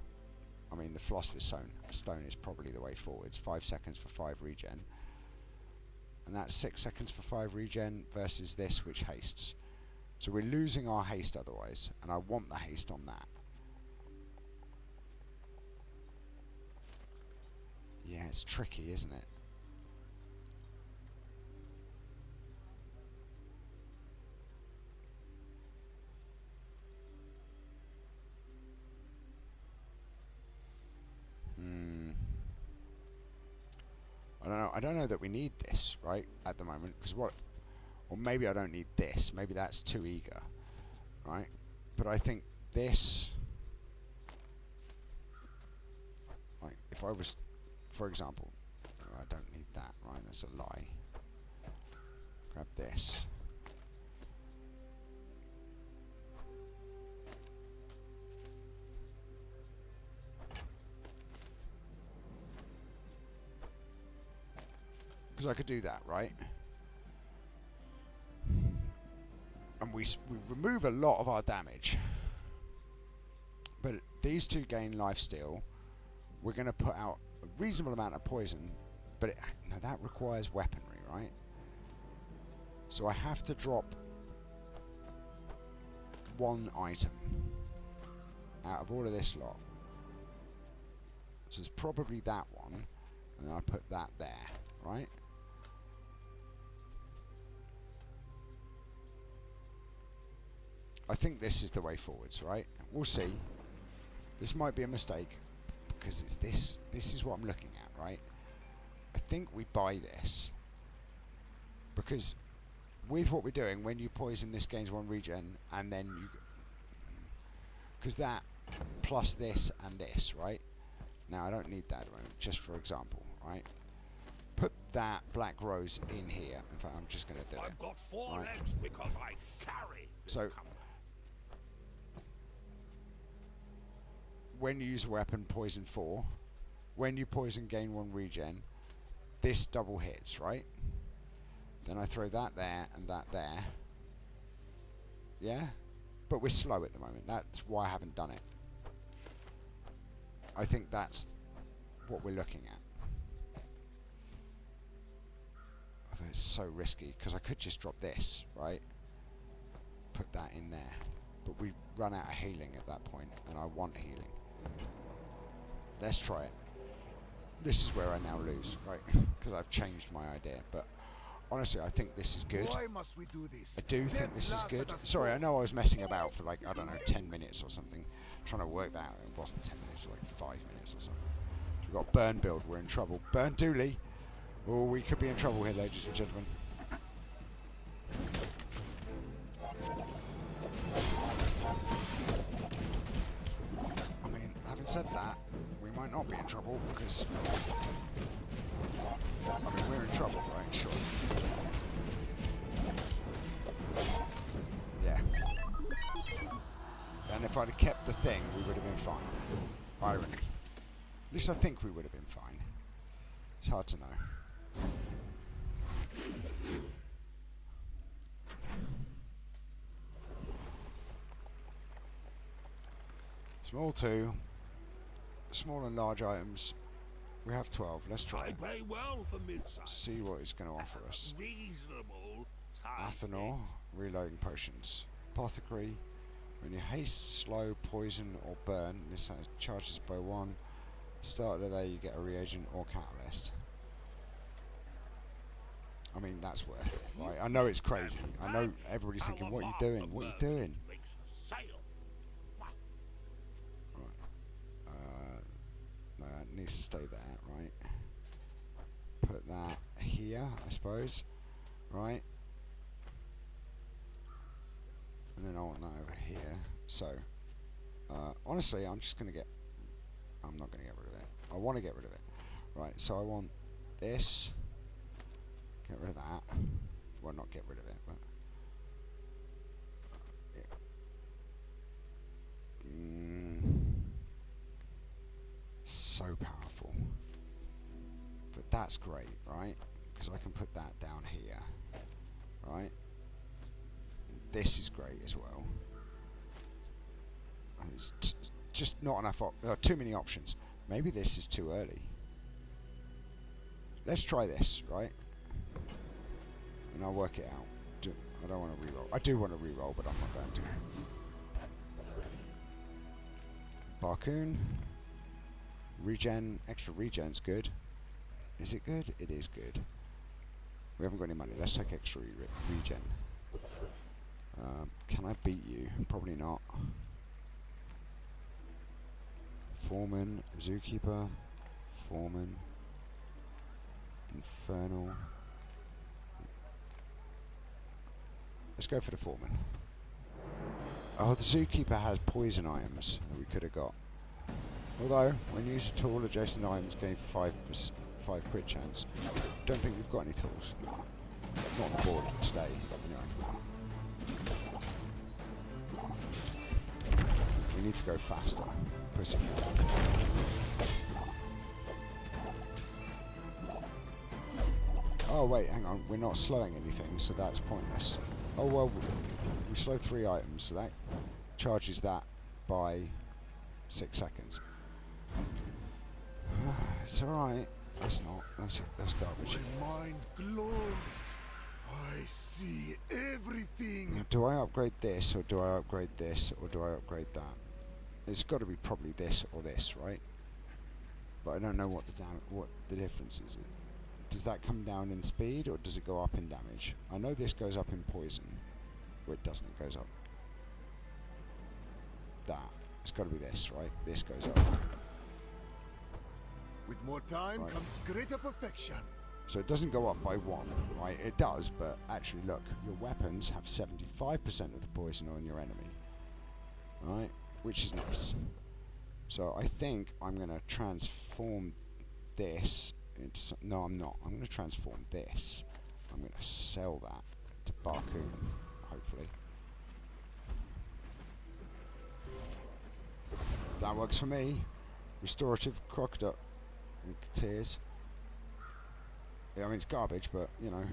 I mean, the Philosopher's Stone is probably the way forwards. 5 seconds for 5 regen. And that's 6 seconds for 5 regen versus this, which hastes. So we're losing our haste otherwise. And I want the haste on that. Yeah, it's tricky, isn't it? I don't know that we need this, right, at the moment, because what... Or maybe I don't need this. Maybe that's too eager, right? But I think this... Like, if I was... For example... I don't need that, right? That's a lie. Grab this. Because I could do that, right? And we remove a lot of our damage. But these two gain lifesteal. We're going to put out a reasonable amount of poison. But now that requires weaponry, right? So I have to drop one item out of all of this lot. So it's probably that one. And then I put that there, right? I think this is the way forwards, right? We'll see. This might be a mistake because it's this. This is what I'm looking at, right? I think we buy this because with what we're doing, when you poison, this gains 1 regen, and then you, because that plus this and this, right? Now I don't need that at the moment, just for example, right? Put that black rose in here. In fact, I'm just going to do it. I've got 4 right? legs because I carry. So when you use a weapon, poison 4. When you poison, gain 1 regen. This double hits, right? Then I throw that there and that there. Yeah? But we're slow at the moment. That's why I haven't done it. I think that's what we're looking at. Although it's so risky, because I could just drop this, right? Put that in there. But we run out of healing at that point, and I want healing. Let's try it. This is where I now lose, right? Because I've changed my idea. But honestly, I think this is good. Why must we do this? I do think this is good. Sorry, I know I was messing about for like, I don't know, 10 minutes or something. Trying to work that out. It wasn't 10 minutes, like 5 minutes or something. So we've got burn build. We're in trouble. Burn Dooley. Oh, we could be in trouble here, ladies and gentlemen. I mean, having said that, we might not be in trouble because... I mean, we're in trouble, right? Sure. Yeah. And if I'd have kept the thing, we would have been fine. Irony. At least I think we would have been fine. It's hard to know. Small 2. Small and large items. We have 12. Let's try I it. pay well for mid-size. See what it's going to offer us. Reasonable size. Athanor. Reloading potions. Apothecary. When you haste, slow, poison, or burn, this charges by 1. Start of the day, you get a reagent or catalyst. I mean, that's worth it, right? I know it's crazy. I know everybody's thinking, what are you doing? What are you doing? Makes a sale. Right. No, it needs to stay there, right? Put that here, I suppose. Right? And then I want that over here. So, honestly, I'm just going to get... I'm not going to get rid of it. I want to get rid of it. Right, so I want this. Get rid of that. Well, not get rid of it, but... So powerful. But that's great, right? Because I can put that down here. Right? This is great as well. It's just not enough. There are too many options. Maybe this is too early. Let's try this, right? And I'll work it out. I don't want to reroll. I do want to reroll, but I'm not going to. Barcoon. Regen. Extra regen's good. Is it good? It is good. We haven't got any money. Let's take extra regen. Can I beat you? Probably not. Foreman. Zookeeper. Foreman. Infernal. Let's go for the Foreman. Oh, the Zookeeper has poison items that we could have got. Although, when used a tool, adjacent items gain 5 crit chance. Don't think we've got any tools. Not on the board today, but anyway. We need to go faster. Pussy. Oh wait, hang on. We're not slowing anything, so that's pointless. Oh well, we slow 3 items, so that charges that by 6 seconds. It's alright. That's not. That's garbage. My mind glows. I see everything. Now, do I upgrade this, or do I upgrade this, or do I upgrade that? It's got to be probably this or this, right? But I don't know what the difference is. Does that come down in speed, or does it go up in damage? I know this goes up in poison. Well, it doesn't. It goes up. That. It's got to be this, right? This goes up. With more time comes greater perfection. So it doesn't go up by 1, right? It does, but actually, look, your weapons have 75% of the poison on your enemy, right? Which is nice. So I think I'm going to transform this into no, I'm not. I'm going to transform this. I'm going to sell that to Barcoon, hopefully. That works for me. Restorative crocodile tears. I mean, it's garbage, but, you know,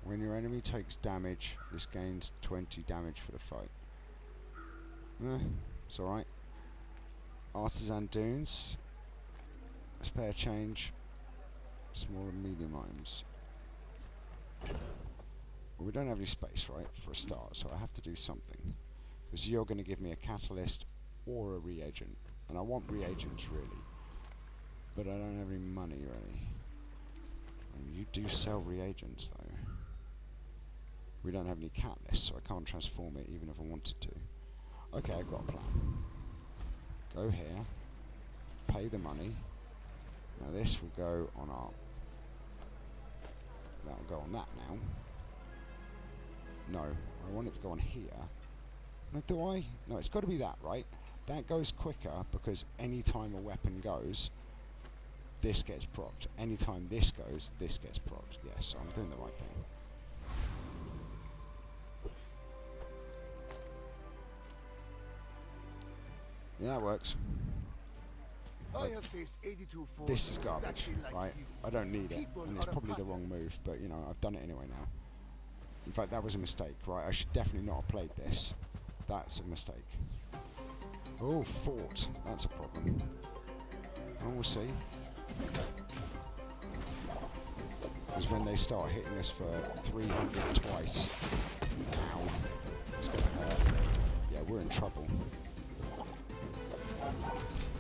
when your enemy takes damage, this gains 20 damage for the fight. It's alright. Artisan Dunes. Spare change. Small and medium items. Well, we don't have any space, right, for a start, so I have to do something. Because you're going to give me a catalyst or a reagent. And I want reagents, really. But I don't have any money, really. And you do sell reagents, though. We don't have any catalysts, so I can't transform it even if I wanted to. Okay, I've got a plan. Go here. Pay the money. Now this will go on our... That will go on that now. No, I want it to go on here. No, do I? No, it's got to be that, right? That goes quicker because any time a weapon goes, this gets procced. Anytime this goes, this gets procced. Yes, so I'm doing the right thing. Yeah, that works. I have faced 82 forces. This is garbage, exactly like right? you. I don't need it, People and it's are probably the apathic. wrong move, but you know, I've done it anyway now. In fact, that was a mistake, right? I should definitely not have played this. That's a mistake. Oh, fort. That's a problem. Oh, we'll see. Because when they start hitting us for 300 twice, ow, it's gonna hurt. Yeah, we're in trouble.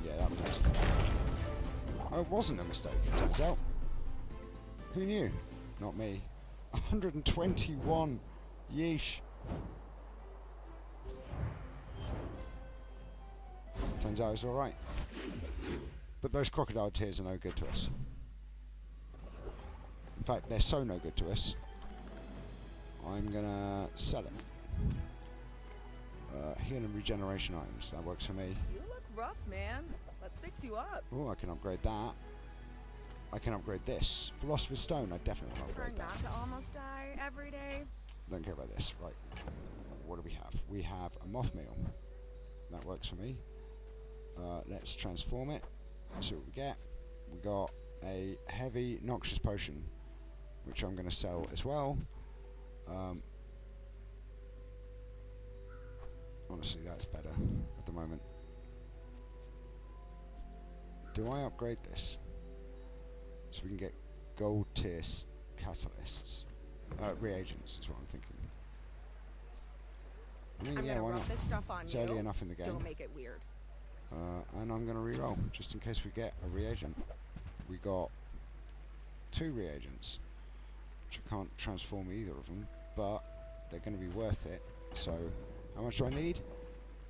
Yeah, that was a mistake. Oh, it wasn't a mistake, it turns out. Who knew? Not me. 121. Yeesh. Turns out it's alright. But those crocodile tears are no good to us. In fact, they're so no good to us, I'm gonna sell it. Healing and regeneration items, that works for me. You look rough, man. Let's fix you up. Oh, I can upgrade that. I can upgrade this. Philosopher's Stone, I definitely want to Try upgrade that. not to almost die every day. Don't care about this. Right. What do we have? We have a moth meal. That works for me. Let's transform it. See what we get. We got a heavy noxious potion, which I'm going to sell as well. Honestly, that's better at the moment. Do I upgrade this? So we can get gold tier catalysts. Reagents is what I'm thinking. I mean, I'm yeah, gonna why rub not? this stuff on It's you. early enough in the game. Don't make it weird. And I'm going to reroll, just in case we get a reagent. We got 2 reagents, which I can't transform either of them, but they're going to be worth it. So, how much do I need?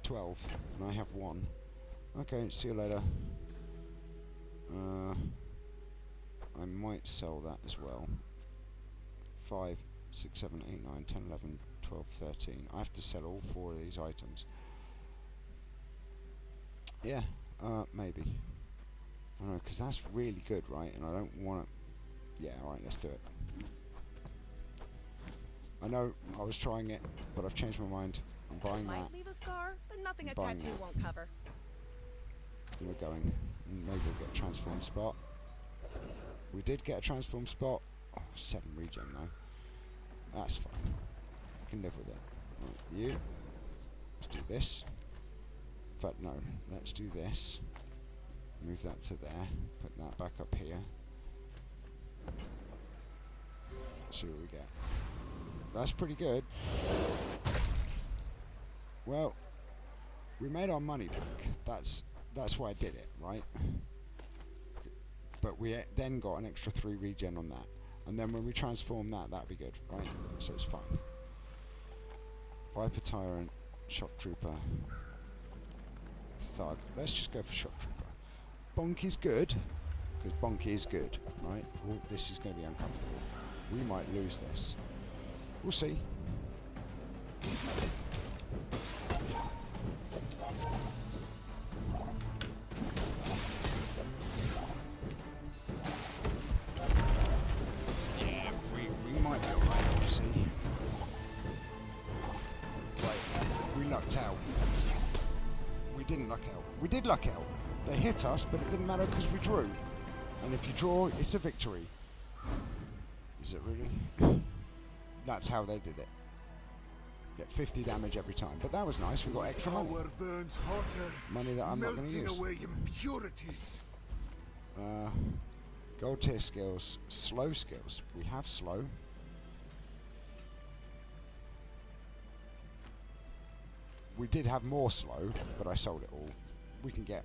12, and I have 1. Okay, see you later. I might sell that as well. 5, 6, 7, 8, 9, 10, 11, 12, 13. I have to sell all 4 of these items. Yeah, maybe. I don't know, because that's really good, right? And I don't want to... Yeah, alright, let's do it. I know, I was trying it, but I've changed my mind. I'm buying that. Might leave a scar, but nothing a Buying tattoo that. won't cover. And we're going. And maybe we'll get a transform spot. We did get a transform spot. Oh, 7 regen though. That's fine. I can live with it. Right, you. Let's do this. In fact, no. Let's do this. Move that to there. Put that back up here. See what we get. That's pretty good. Well, we made our money back. That's why I did it, right? But we then got an extra 3 regen on that. And then when we transform that, that'd be good, right? So it's fine. Viper Tyrant, Shock Trooper, Thug. Let's just go for Shock Trooper. Bonk is good, because Bonk is good, right? Ooh, this is going to be uncomfortable. We might lose this. We'll see. Yeah, we might be alright, we'll see. Right, we lucked out. We didn't luck out. We did luck out. They hit us, but it didn't matter because we drew. And if you draw, it's a victory. Is it really? That's how they did it. Get 50 damage every time. But that was nice. We got extra money. Power burns hotter. Money that I'm not going to use. Melting away impurities. Gold tier skills. Slow skills. We have slow. We did have more slow, but I sold it all. We can get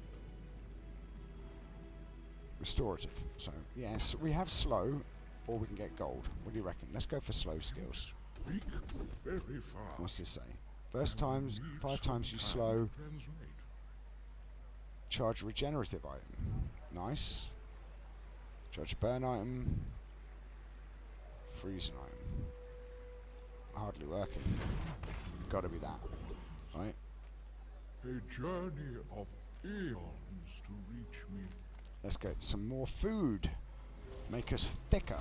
restorative. So, yes, we have slow, or we can get gold. What do you reckon? Let's go for slow skills. Speak very fast. What's this say? First times, 5 times you slow. Charge regenerative item. Nice. Charge burn item. Freeze an item. Hardly working. Gotta be that. Right? A journey of eons to reach me. Let's get some more food. Make us thicker.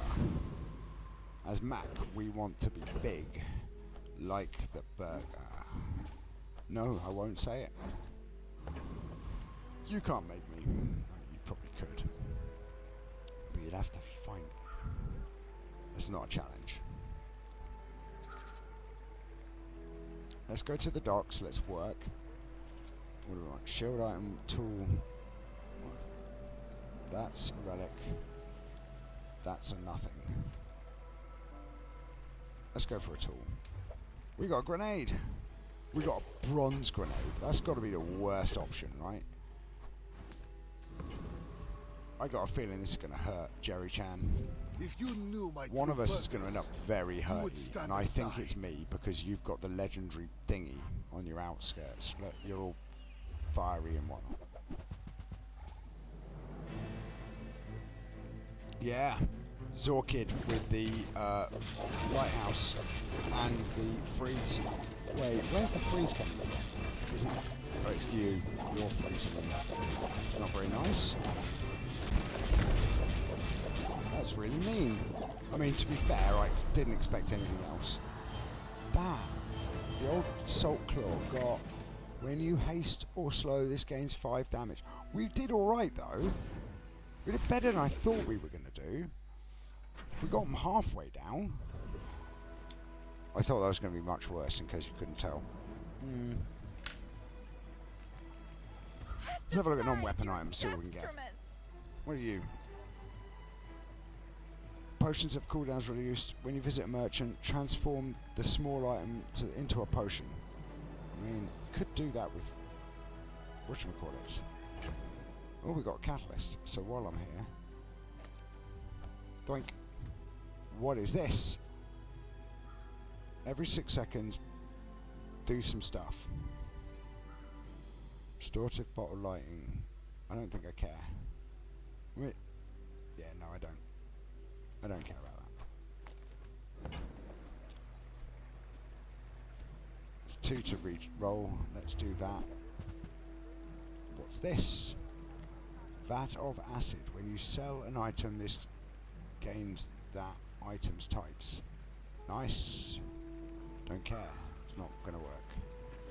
As Mac, we want to be big. Like the burger. No, I won't say it. You can't make me. I mean, you probably could. But you'd have to find me. It's not a challenge. Let's go to the docks. Let's work. What do we want? Shield item, tool. That's a relic. That's a nothing. Let's go for a tool. We got a grenade. We got a bronze grenade. That's got to be the worst option, right? I got a feeling this is going to hurt Jerry Chan. If you knew my One true of us is going to purpose, end up very you would hurty, stand and I think aside. it's me because you've got the legendary thingy on your outskirts. Look, you're all fiery and whatnot. Yeah, Zorkid with the lighthouse and the freeze. Wait, where's the freeze coming from? Is it? Oh, it's you. You're freezing them. It's not very nice. That's really mean. I mean, to be fair, I didn't expect anything else. That, the old Salt Claw got, when you haste or slow, this gains 5 damage. We did alright though. We did better than I thought we were going to do. We got them halfway down. I thought that was going to be much worse, in case you couldn't tell. Let's have a look at non-weapon items, see what we can get. What are you? Potions have cooldowns reduced. When you visit a merchant, transform the small item into a potion. I mean, you could do that with whatchamacallits. Oh, we got a catalyst. So while I'm here, doink. What is this? Every 6 seconds, do some stuff. Restorative bottle lighting. I don't think I care. Wait. Yeah, no, I don't. I don't care about that. It's 2 to roll. Let's do that. What's this? Vat of acid. When you sell an item, this gains that item's types. Nice. Don't care. It's not going to work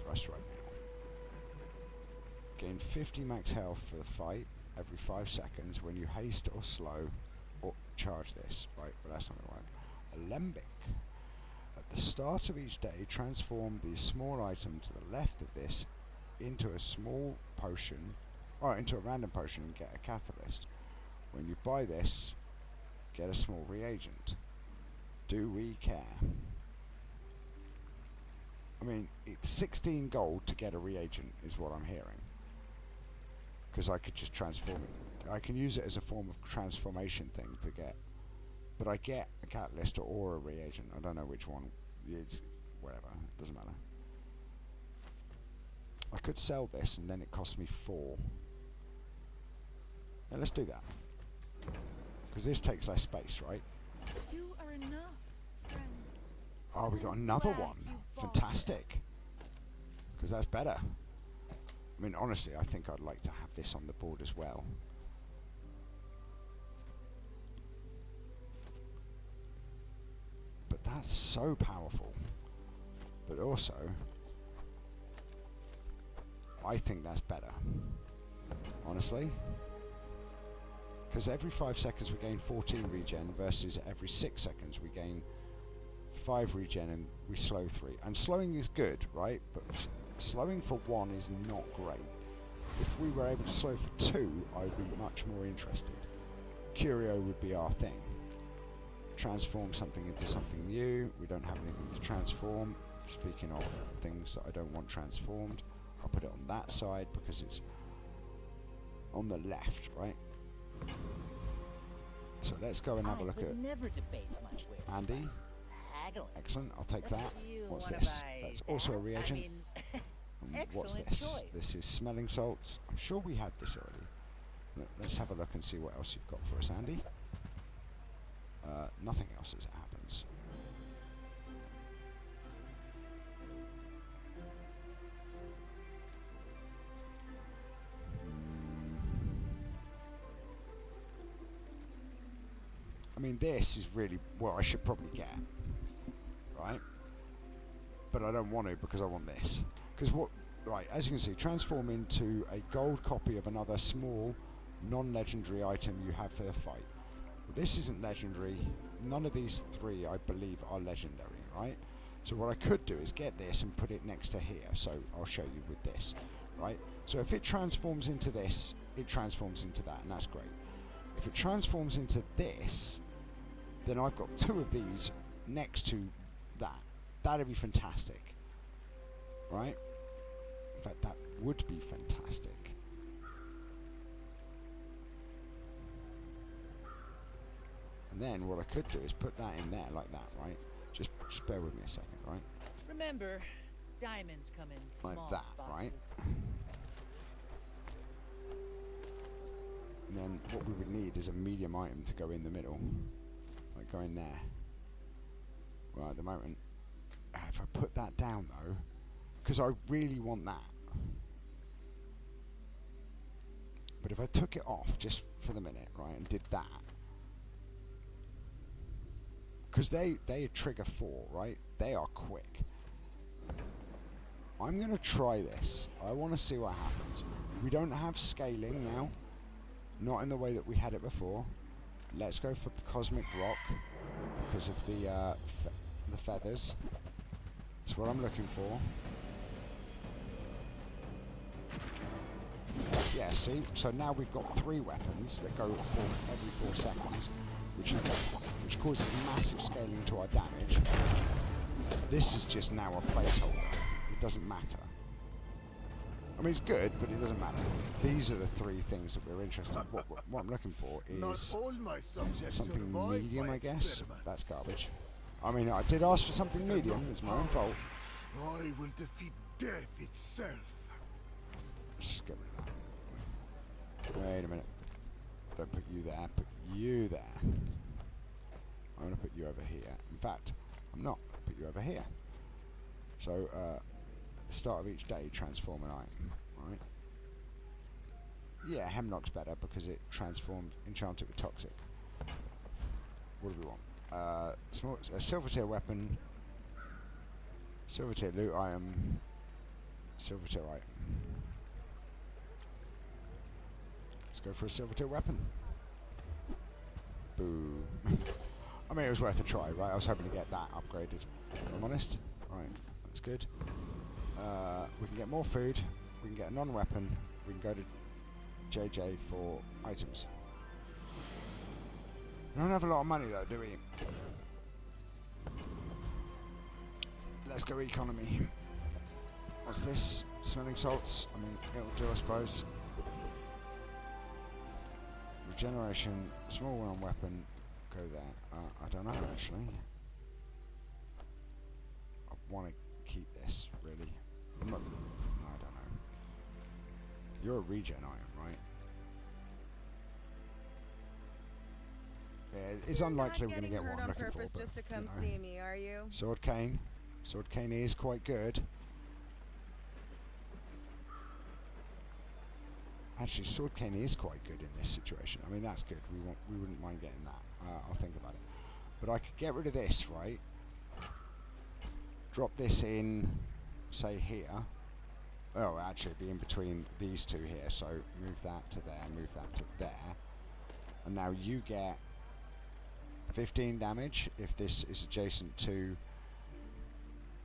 for us right now. Gain 50 max health for the fight every 5 seconds when you haste or slow or charge this. Right, but that's not going to work. Alembic. At the start of each day, transform the small item to the left of this into a small potion, or into a random potion, and get a catalyst. When you buy this, get a small reagent. Do we care? I mean, it's 16 gold to get a reagent, is what I'm hearing. Because I could just transform it. I can use it as a form of transformation thing to get. But I get a catalyst or a reagent. I don't know which one. It's whatever. It doesn't matter. I could sell this and then it costs me 4. Yeah, let's do that. Because this takes less space, right? You are enough, friend. Oh, we got another one. Fantastic. Because that's better. I mean, honestly, I think I'd like to have this on the board as well. But that's so powerful. But also, I think that's better. Honestly. Because every 5 seconds we gain 14 regen versus every 6 seconds we gain 5 regen and we slow 3. And slowing is good, right? But slowing for 1 is not great. If we were able to slow for 2, I would be much more interested. Curio would be our thing. Transform something into something new. We don't have anything to transform. Speaking of things that I don't want transformed, I'll put it on that side because it's on the left, right? So let's go and have a look at never debase my wares. Andy. Haggling. Excellent, I'll take that. You What's wanna this? buy That's also a that? reagent. And what's excellent this? choice. This is smelling salts. I'm sure we had this already. Let's have a look and see what else you've got for us, Andy. Nothing else as it happens. I mean, this is really what I should probably get, right? But I don't want to because I want this. Because what, right, as you can see, transform into a gold copy of another small, non-legendary item you have for the fight. Well, this isn't legendary. None of these 3, I believe, are legendary, right? So what I could do is get this and put it next to here. So I'll show you with this, right? So if it transforms into this, it transforms into that, and that's great. If it transforms into this, then I've got 2 of these next to that. That'd be fantastic, right? In fact, that would be fantastic. And then what I could do is put that in there like that, right? Just bear with me a second, right? Remember, diamonds come in small Like that, right? boxes. And then what we would need is a medium item to go in the middle. Like go in there. Right, at the moment, if I put that down though, because I really want that. But if I took it off just for the minute, right, and did that, Because they trigger 4, right? They are quick. I'm going to try this. I want to see what happens. We don't have scaling now. Not in the way that we had it before. Let's go for Cosmic Rock because of the feathers. That's what I'm looking for. Yeah, see? So now we've got 3 weapons that go every 4 seconds, which causes massive scaling to our damage. This is just now a placeholder. It doesn't matter. I mean, it's good, but it doesn't matter. These are the 3 things that we're interested in. What I'm looking for is Not all my subjects something survive medium, my I guess. experiments. That's garbage. I mean, I did ask for something medium. It's my own fault. I will defeat death itself. Let's just get rid of that. Wait a minute. Don't put you there. Put you there. I'm going to put you over here. In fact, I'm not. I'll put you over here. So, at the start of each day, transform an item. Right? Yeah, Hemlock's better because it transforms enchanted with toxic. What do we want? A silver tier weapon. Silver tier loot item. Silver tier item. Let's go for a silver tier weapon. Boo. I mean, it was worth a try, right? I was hoping to get that upgraded, if I'm honest. Right, that's good. We can get more food. We can get a non-weapon. We can go to JJ for items. We don't have a lot of money, though, do we? Let's go economy. What's this? Smelling salts? I mean, it'll do, I suppose. Regeneration, small one weapon, go there. I don't know, actually. I want to keep this, really. I'm not, no, I don't know. You're a regen item, right? Yeah, it's unlikely we're going to get what I'm looking for. Just to come you know. see me, are you? Sword cane. Sword cane is quite good. Actually, sword cane is quite good in this situation. I mean, that's good. We wouldn't mind getting that. I'll think about it. But I could get rid of this, right? Drop this in, say here. Oh, actually, it'd be in between these 2 here. So move that to there, move that to there. And now you get 15 damage if this is adjacent to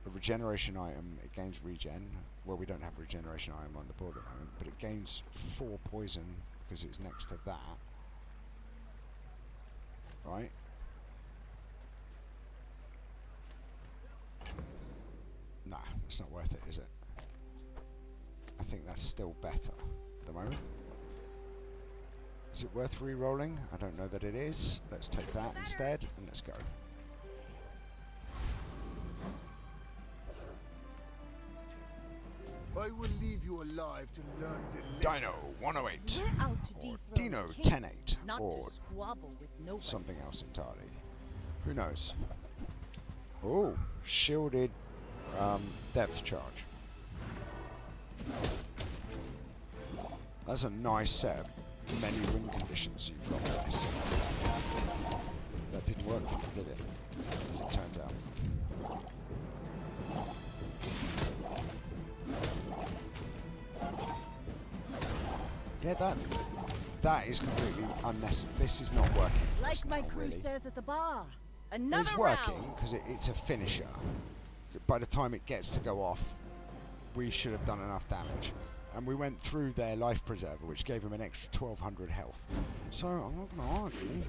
a regeneration item. It gains regen. Well, we don't have a regeneration item on the board at the moment, but it gains 4 poison because it's next to that. Right? Nah, it's not worth it, is it? I think that's still better at the moment. Is it worth re-rolling? I don't know that it is. Let's take that instead, and let's go. I will leave you alive to learn the lesson. Dino 108 We're out to or dethrone Dino the king, 108 not or to squabble with nobody. something else entirely. Who knows? Oh, shielded depth charge. That's a nice set of many win conditions you've got there. So that didn't work for me, did it? As it turns out. Yeah, that is completely unnecessary. This is not working. Like my Not crew really. says at the bar. Another It's working round. because it's a finisher. By the time it gets to go off, we should have done enough damage. And we went through their life preserver, which gave him an extra 1200 health. So I'm not going to argue.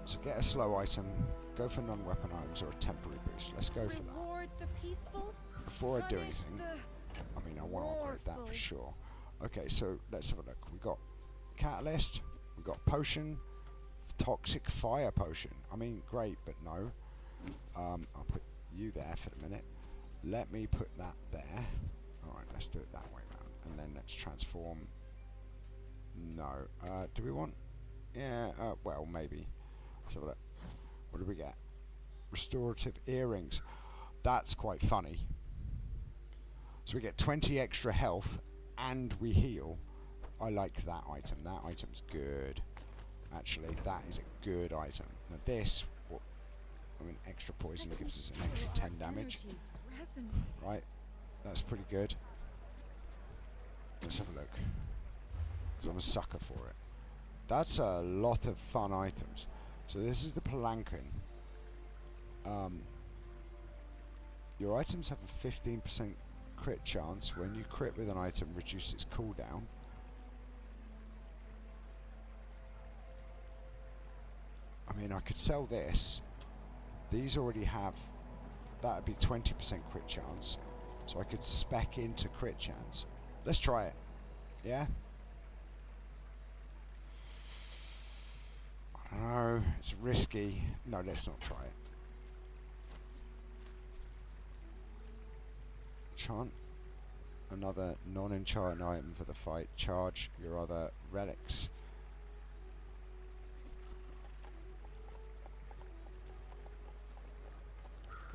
So get a slow item, go for non-weapon items or a temporary boost. Let's go for that. Reward the peaceful. Before I do Punish anything, the I mean, I want to upgrade that for mournful. sure. Okay, so let's have a look. We got catalyst, we got potion, toxic fire potion. I mean, great, but no. I'll put you there for the minute. Let me put that there. All right, let's do it that way round, and then let's transform. No, do we want? Yeah, well, maybe. Let's have a look. What do we get? Restorative earrings. That's quite funny. So we get 20 extra health and we heal. I like that item. That item's good. Actually, that is a good item. Now this, extra poison gives us an extra 10 damage. Right, that's pretty good. Let's have a look. Because I'm a sucker for it. That's a lot of fun items. So this is the palanquin. Your items have a 15% crit chance. When you crit with an item, reduce its cooldown. I mean, I could sell this. These already have... That would be 20% crit chance. So I could spec into crit chance. Let's try it. Yeah? I don't know. It's risky. No, let's not try it. Enchant. Another non-enchanted item for the fight. Charge your other relics.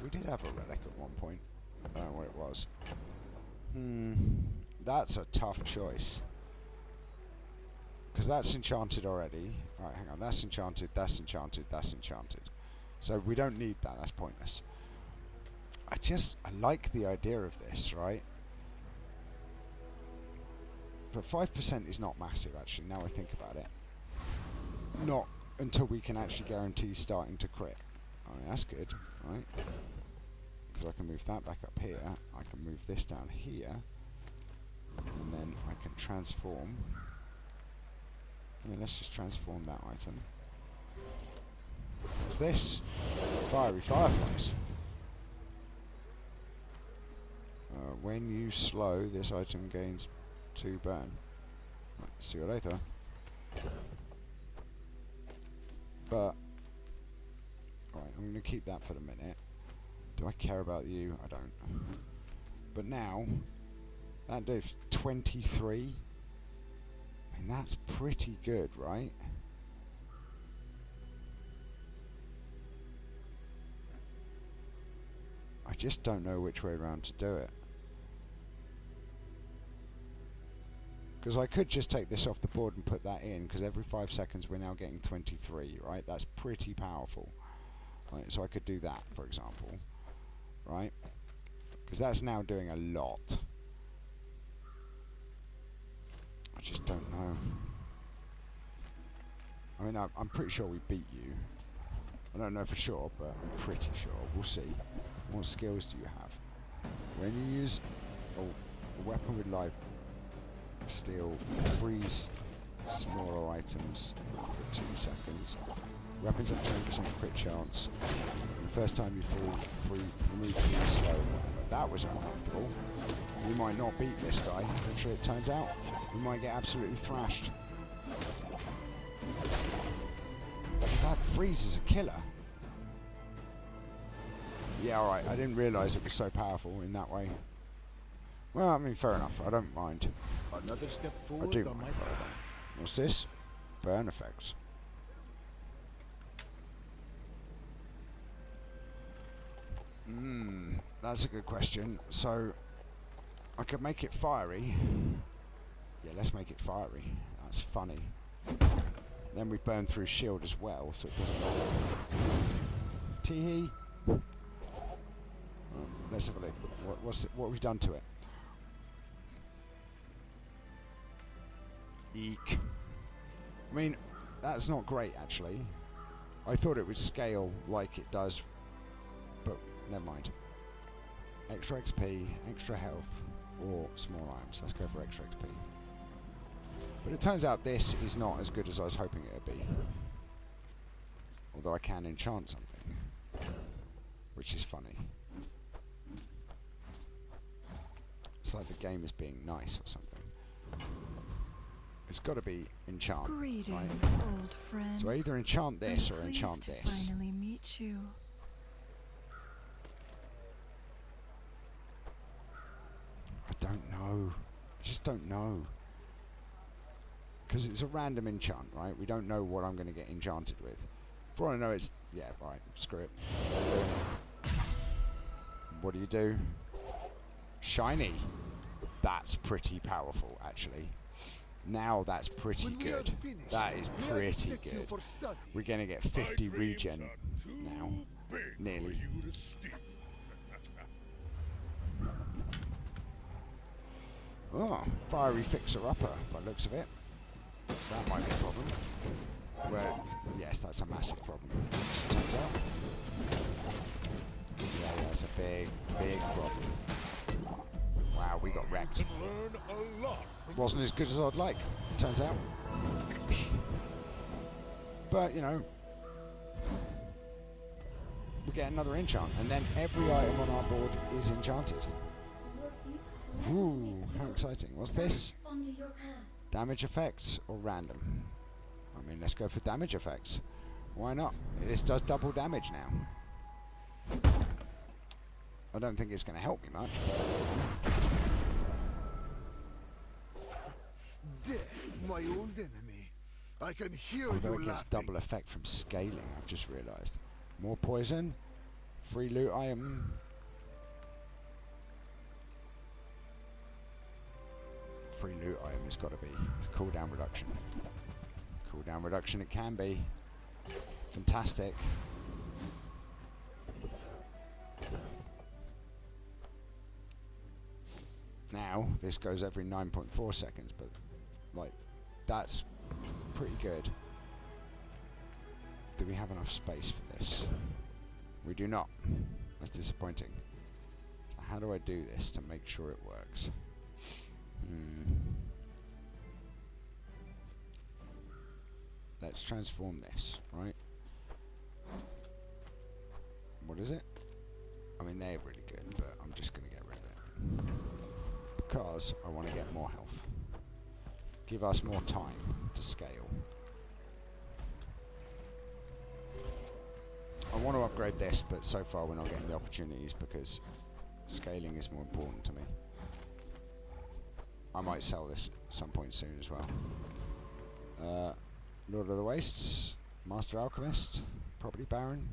We did have a relic at one point. I don't know what it was. That's a tough choice. Because that's enchanted already. Alright, hang on. That's enchanted, that's enchanted, that's enchanted. So we don't need that. That's pointless. I like the idea of this, right? But 5% is not massive, actually, now I think about it. Not until we can actually guarantee starting to crit. I mean, that's good, right? Because I can move that back up here. I can move this down here. And then I can transform. Yeah, let's just transform that item. What's this? Fiery fireflies. When you slow, this item gains 2 burn. Right, see you later. But right, I'm going to keep that for the minute. Do I care about you? I don't. But now, that does 23. I mean, that's pretty good, right? I just don't know which way around to do it. Because I could just take this off the board and put that in, because every 5 seconds we're now getting 23, right? That's pretty powerful. Right, so I could do that, for example. Right? Because that's now doing a lot. I just don't know. I mean, I'm pretty sure we beat you. I don't know for sure, but I'm pretty sure. We'll see. What skills do you have? When you use a weapon with life steal, freeze smaller items for 2 seconds. Weapons have 20% crit chance. And the first time you fall free, remove the slow. That was uncomfortable. We might not beat this guy. Actually, it turns out we might get absolutely thrashed. That freeze is a killer. Yeah, alright. I didn't realise it was so powerful in that way. Well, I mean, fair enough. I don't mind. Another step I forward do on mind. my path. What's this? Burn effects. That's a good question. So, I could make it fiery. Yeah, let's make it fiery. That's funny. Then we burn through shield as well, so it doesn't matter. Tee-hee. Let's have a look. What have we done to it? Eek. I mean, that's not great, actually. I thought it would scale like it does, but never mind. Extra XP, extra health, or small items. Let's go for extra XP. But it turns out this is not as good as I was hoping it would be. Although I can enchant something, which is funny. It's like the game is being nice or something. It's got to be enchant, Greetings, right? old friend. So I either enchant this I'm or enchant pleased to this. finally meet you. I don't know. I just don't know. Because it's a random enchant, right? We don't know what I'm going to get enchanted with. For all I know, it's... Yeah, right. Screw it. What do you do? Shiny. That's pretty powerful, actually. Now that's pretty When we are good. finished, That is may I pretty take you good. for study? We're going to get 50 regen now. Nearly. Oh, fiery fixer-upper by the looks of it. That might be a problem. Well, yes, that's a massive problem, as it turns out. Yeah, that's a big, big problem. Wow, we got wrecked. Wasn't as good as I'd like, turns out. But, you know, we get another enchant, and then every item on our board is enchanted. Ooh, how exciting. What's this? Damage effects or random? I mean, let's go for damage effects. Why not? This does double damage now. I don't think it's going to help me much, but... Death, my old enemy. I can hear although you it gets laughing. double effect from scaling, I've just realised. More poison. Free loot item. Free loot item has got to be cooldown reduction. Cooldown reduction it can be. Fantastic. Now, this goes every 9.4 seconds, but like, that's pretty good. Do we have enough space for this? We do not. That's disappointing. So how do I do this to make sure it works? Let's transform this, right? What is it? I mean, they're really good, but I'm just going to get rid of it. Because I want to get more health. Give us more time to scale. I want to upgrade this, but so far we're not getting the opportunities because scaling is more important to me. I might sell this at some point soon as well. Lord of the Wastes, Master Alchemist, Property Baron.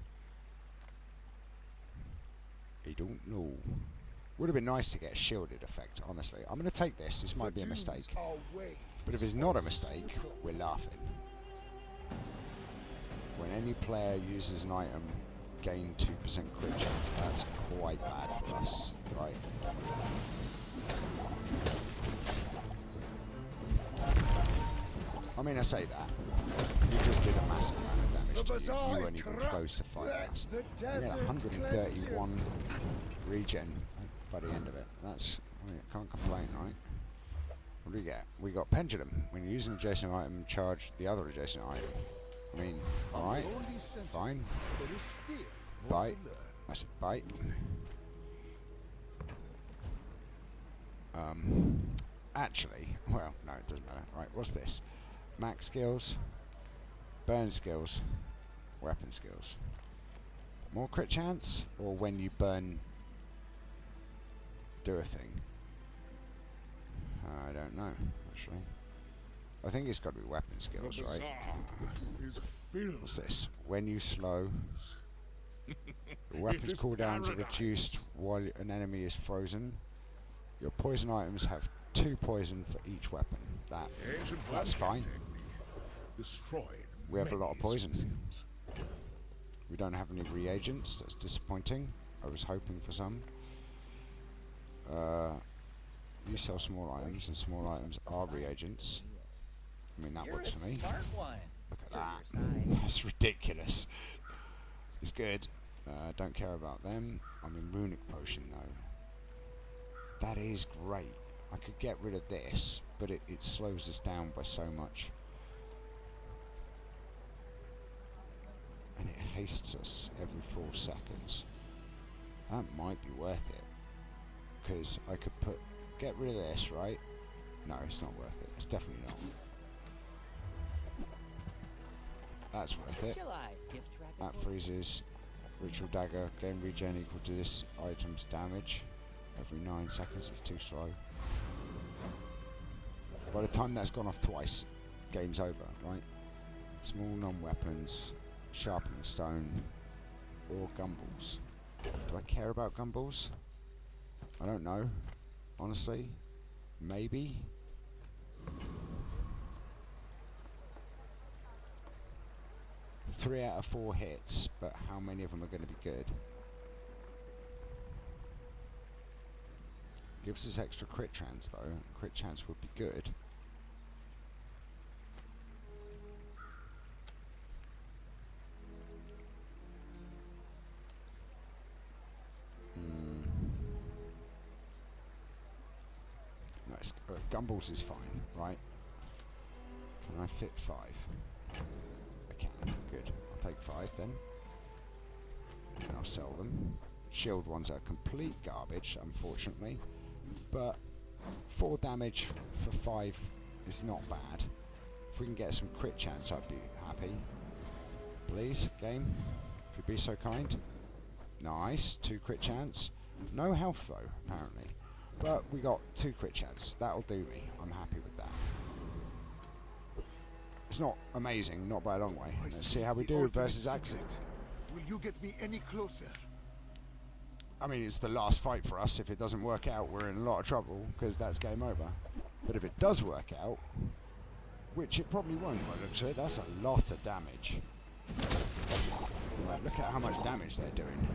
I don't know. Would have been nice to get a shielded effect, honestly. I'm going to take this. This might be a mistake. But if it's not a mistake, we're laughing. When any player uses an item, gain 2% crit chance. That's quite bad for us, right? I mean, I say that. You just did a massive amount of damage to you. You weren't even close to fighting us. We had 131 regen by the end of it. That's, I mean, I can't complain, right? What do we get? We got Pendulum. When you use an adjacent item, charge the other adjacent item. I mean, alright, fine. Bite. I said bite. Actually, well, no, it doesn't matter. Right, what's this? Max skills, burn skills, weapon skills. More crit chance, or when you burn, do a thing? I don't know, actually. I think it's got to be weapon skills, right? What's this? When you slow, your weapon's cooldowns are reduced while an enemy is frozen. Your poison items have 2 poison for each weapon. That's fine. We have a lot of poison. We don't have any reagents. That's disappointing. I was hoping for some. You sell small items, and small items are reagents. I mean, that works for me. Look at that. That's ridiculous. It's good. Don't care about them. I mean, runic potion, though. That is great. I could get rid of this, but it slows us down by so much. And it hastes us every 4 seconds. That might be worth it. Because I could get rid of this, right? No, it's not worth it. It's definitely not. That's worth it. That freezes. Ritual Dagger. Gain regen equal to this item's damage. Every 9 seconds. It's too slow. By the time that's gone off twice, game's over, right? Small non-weapons, sharpening stone, or gumballs. Do I care about gumballs? I don't know. Honestly, maybe. 3 out of 4 hits, but how many of them are going to be good? Gives us extra crit chance though. Crit chance would be good. Nice. Gumballs is fine, right? Can I fit 5? I can. Good. I'll take 5 then. And I'll sell them. Shield ones are complete garbage, unfortunately. But 4 damage for 5 is not bad. If we can get some crit chance, I'd be happy. Please, game. If you'd be so kind. Nice. 2 crit chance. No health though, apparently. But we got 2 crit chance. That'll do me. I'm happy with that. It's not amazing, not by a long way. Let's see how we do versus Accent. Will you get me any closer? I mean, it's the last fight for us. If it doesn't work out, we're in a lot of trouble, because that's game over. But if it does work out, which it probably won't by the looks of it, that's a lot of damage. Right, look at how much damage they're doing.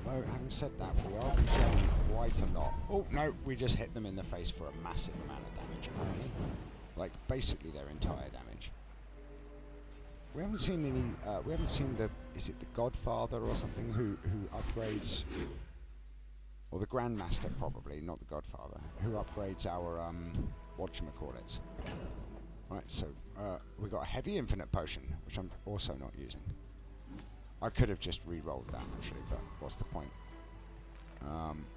Although, having said that, we are getting quite a lot. Oh, no, we just hit them in the face for a massive amount of damage, apparently. Like, basically their entire damage. We haven't seen any, we haven't seen the, is it the Godfather or something, who upgrades, or the Grandmaster probably, not the Godfather, who upgrades our, whatchamacallits. Right, so, we got a heavy infinite potion, which I'm also not using. I could have just re-rolled that actually, but what's the point?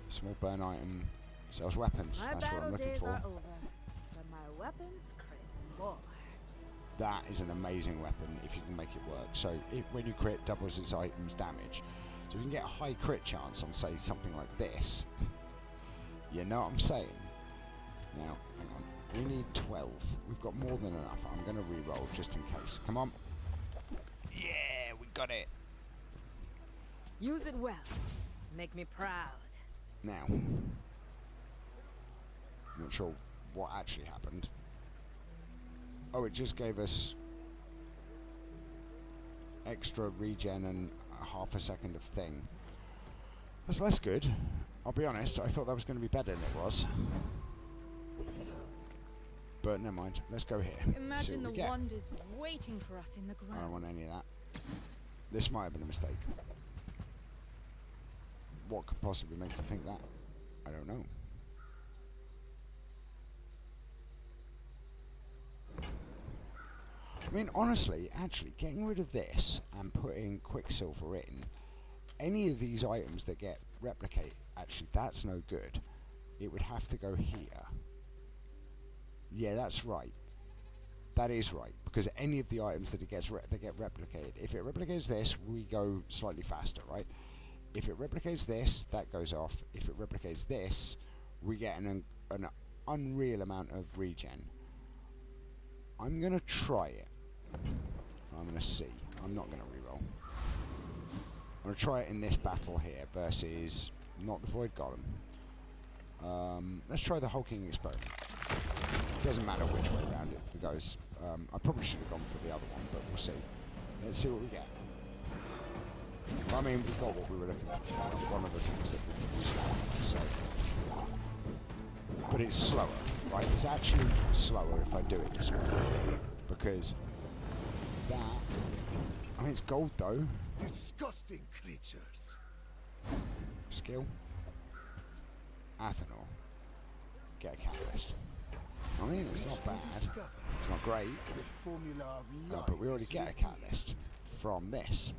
Small burn item, sells weapons, that's what I'm looking for. Are over, but my weapons crave more. That is an amazing weapon if you can make it work. So when you crit, doubles its item's damage. So we can get a high crit chance on, say, something like this. You know what I'm saying? Now, hang on. We need 12. We've got more than enough. I'm going to re-roll just in case. Come on. Yeah, we got it. Use it well. Make me proud. Now, not sure what actually happened. Oh, it just gave us extra regen and half a second of thing. That's less good. I'll be honest, I thought that was going to be better than it was. But never mind, let's go here. Imagine the wonders waiting for us in the ground. I don't want any of that. This might have been a mistake. What could possibly make you think that? I don't know. I mean, honestly, actually, getting rid of this and putting Quicksilver in, any of these items that get replicate, actually, that's no good. It would have to go here. Yeah, that's right. That is right, because any of the items that get replicated, if it replicates this, we go slightly faster, right? If it replicates this, that goes off. If it replicates this, we get an unreal amount of regen. I'm going to try it. I'm going to see. I'm not going to reroll. I'm going to try it in this battle here versus not the Void Golem. Let's try the hulking experiment. It doesn't matter which way around it goes. I probably should have gone for the other one, but we'll see. Let's see what we get. I mean, we got what we were looking for. One of the things that we used, so. But it's slower, right? It's actually slower if I do it this way, because that. I mean, it's gold though. Disgusting creatures. Skill. Athanor. Get a catalyst. I mean, it's not bad. It's not great. The formula of life But we already get a catalyst from this.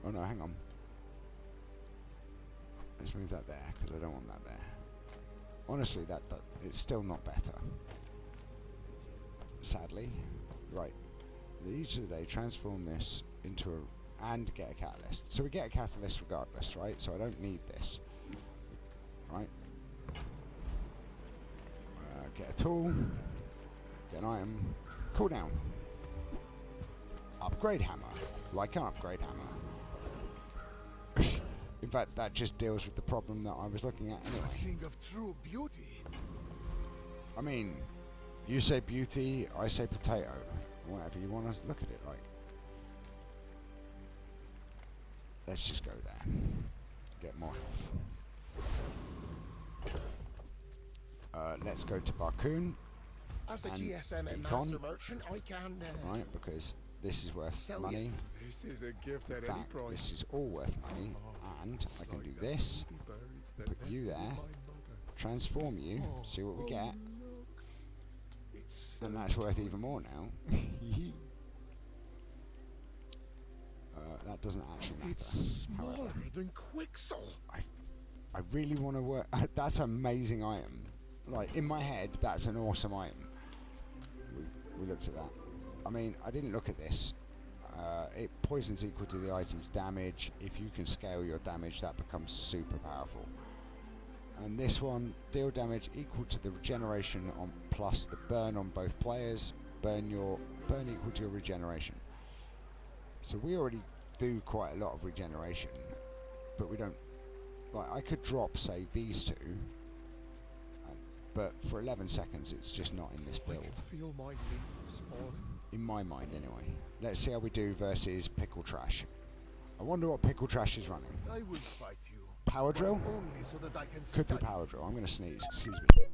Oh no, hang on. Let's move that there, because I don't want that there. Honestly, it's still not better. Sadly. Right. Each of the day, transform this into a... and get a catalyst. So we get a catalyst regardless, right? So I don't need this. Right? Get a tool. Get an item. Cooldown. Upgrade hammer. Like an upgrade hammer. In fact, that just deals with the problem that I was looking at anyway. A thing of true beauty. I mean, You say beauty, I say potato. Whatever you want to look at it like. Let's just go there. Get more health. Let's go to Barcoon. As a and GSM and Econ. master merchant, I can Right, because this is worth sell money. you. This is a gift In at any fact, price. this is all worth money. And I can do this, put you there, transform you, see what we get. And that's worth even more now. That doesn't actually matter. It's However, smaller than Quixel. I really want to work. That's an amazing item. Like, in my head, that's an awesome item. We looked at that. I mean, I didn't look at this. It poison's equal to the item's damage. If you can scale your damage, that becomes super powerful. And this one, deal damage equal to the regeneration on plus the burn on both players. Burn equal to your regeneration. So we already do quite a lot of regeneration, but we don't. Like, I could drop, say, these two, but for 11 seconds, it's just not in this build. I can feel my leaves falling. In my mind, anyway. Let's see how we do versus Pickle Trash. I wonder what Pickle Trash is running. I will fight you. Power Drill? but only so that I can Could be study. Power Drill. I'm going to sneeze. Excuse me.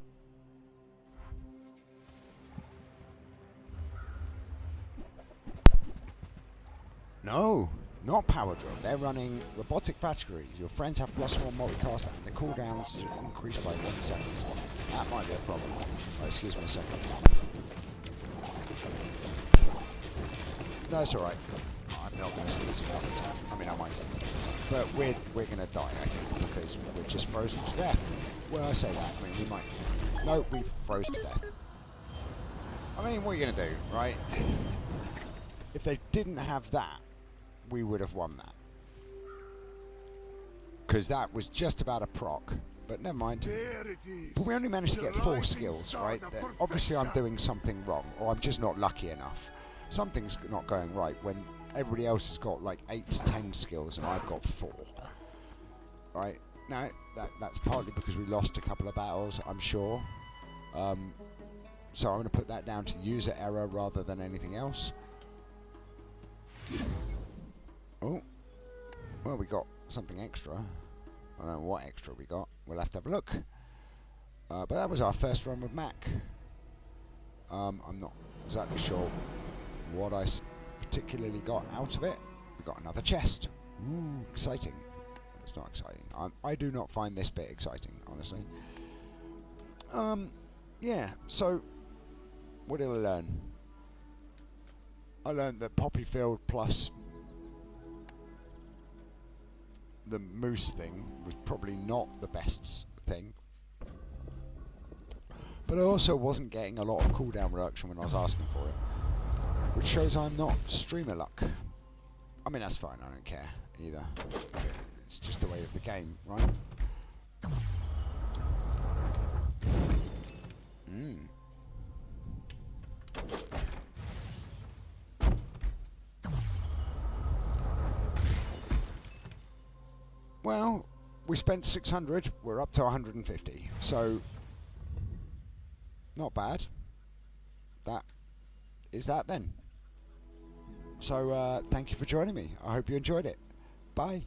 No, not Power Drill. They're running Robotic Categories. Your friends have +1 multicast and the cooldowns is increased by 1 second. That might be a problem. Oh, excuse me a second. No, it's alright. I'm not going to sneeze another time. I mean, I might sneeze another time. But we're going to die, I think, because we're just frozen to death. Well, I say that. I mean, we might. No, we froze to death. I mean, what are you going to do, right? If they didn't have that, we would have won that. Because that was just about a proc. But never mind. There it is. But we only managed to The get 4 rising skills, sun right? of That obviously I'm perfection. doing something wrong, or I'm just not lucky enough. Something's not going right when everybody else has got like 8 to 10 skills and I've got 4. Right? Now, that's partly because we lost a couple of battles, I'm sure. So I'm going to put that down to user error rather than anything else. Oh. Well, we got something extra. I don't know what extra we got. We'll have to have a look. But that was our first run with Mac. I'm not exactly sure what I particularly got out of it. We got another chest. Ooh, exciting. It's not exciting. I do not find this bit exciting, honestly. Yeah, so what did I learn? I learned that Poppy Field plus the moose thing was probably not the best thing. But I also wasn't getting a lot of cooldown reduction when I was asking for it. Which shows I'm not streamer luck. I mean, that's fine, I don't care either. It's just the way of the game, right? Well, we spent 600, we're up to 150, so not bad. That is that then. So thank you for joining me. I hope you enjoyed it. Bye.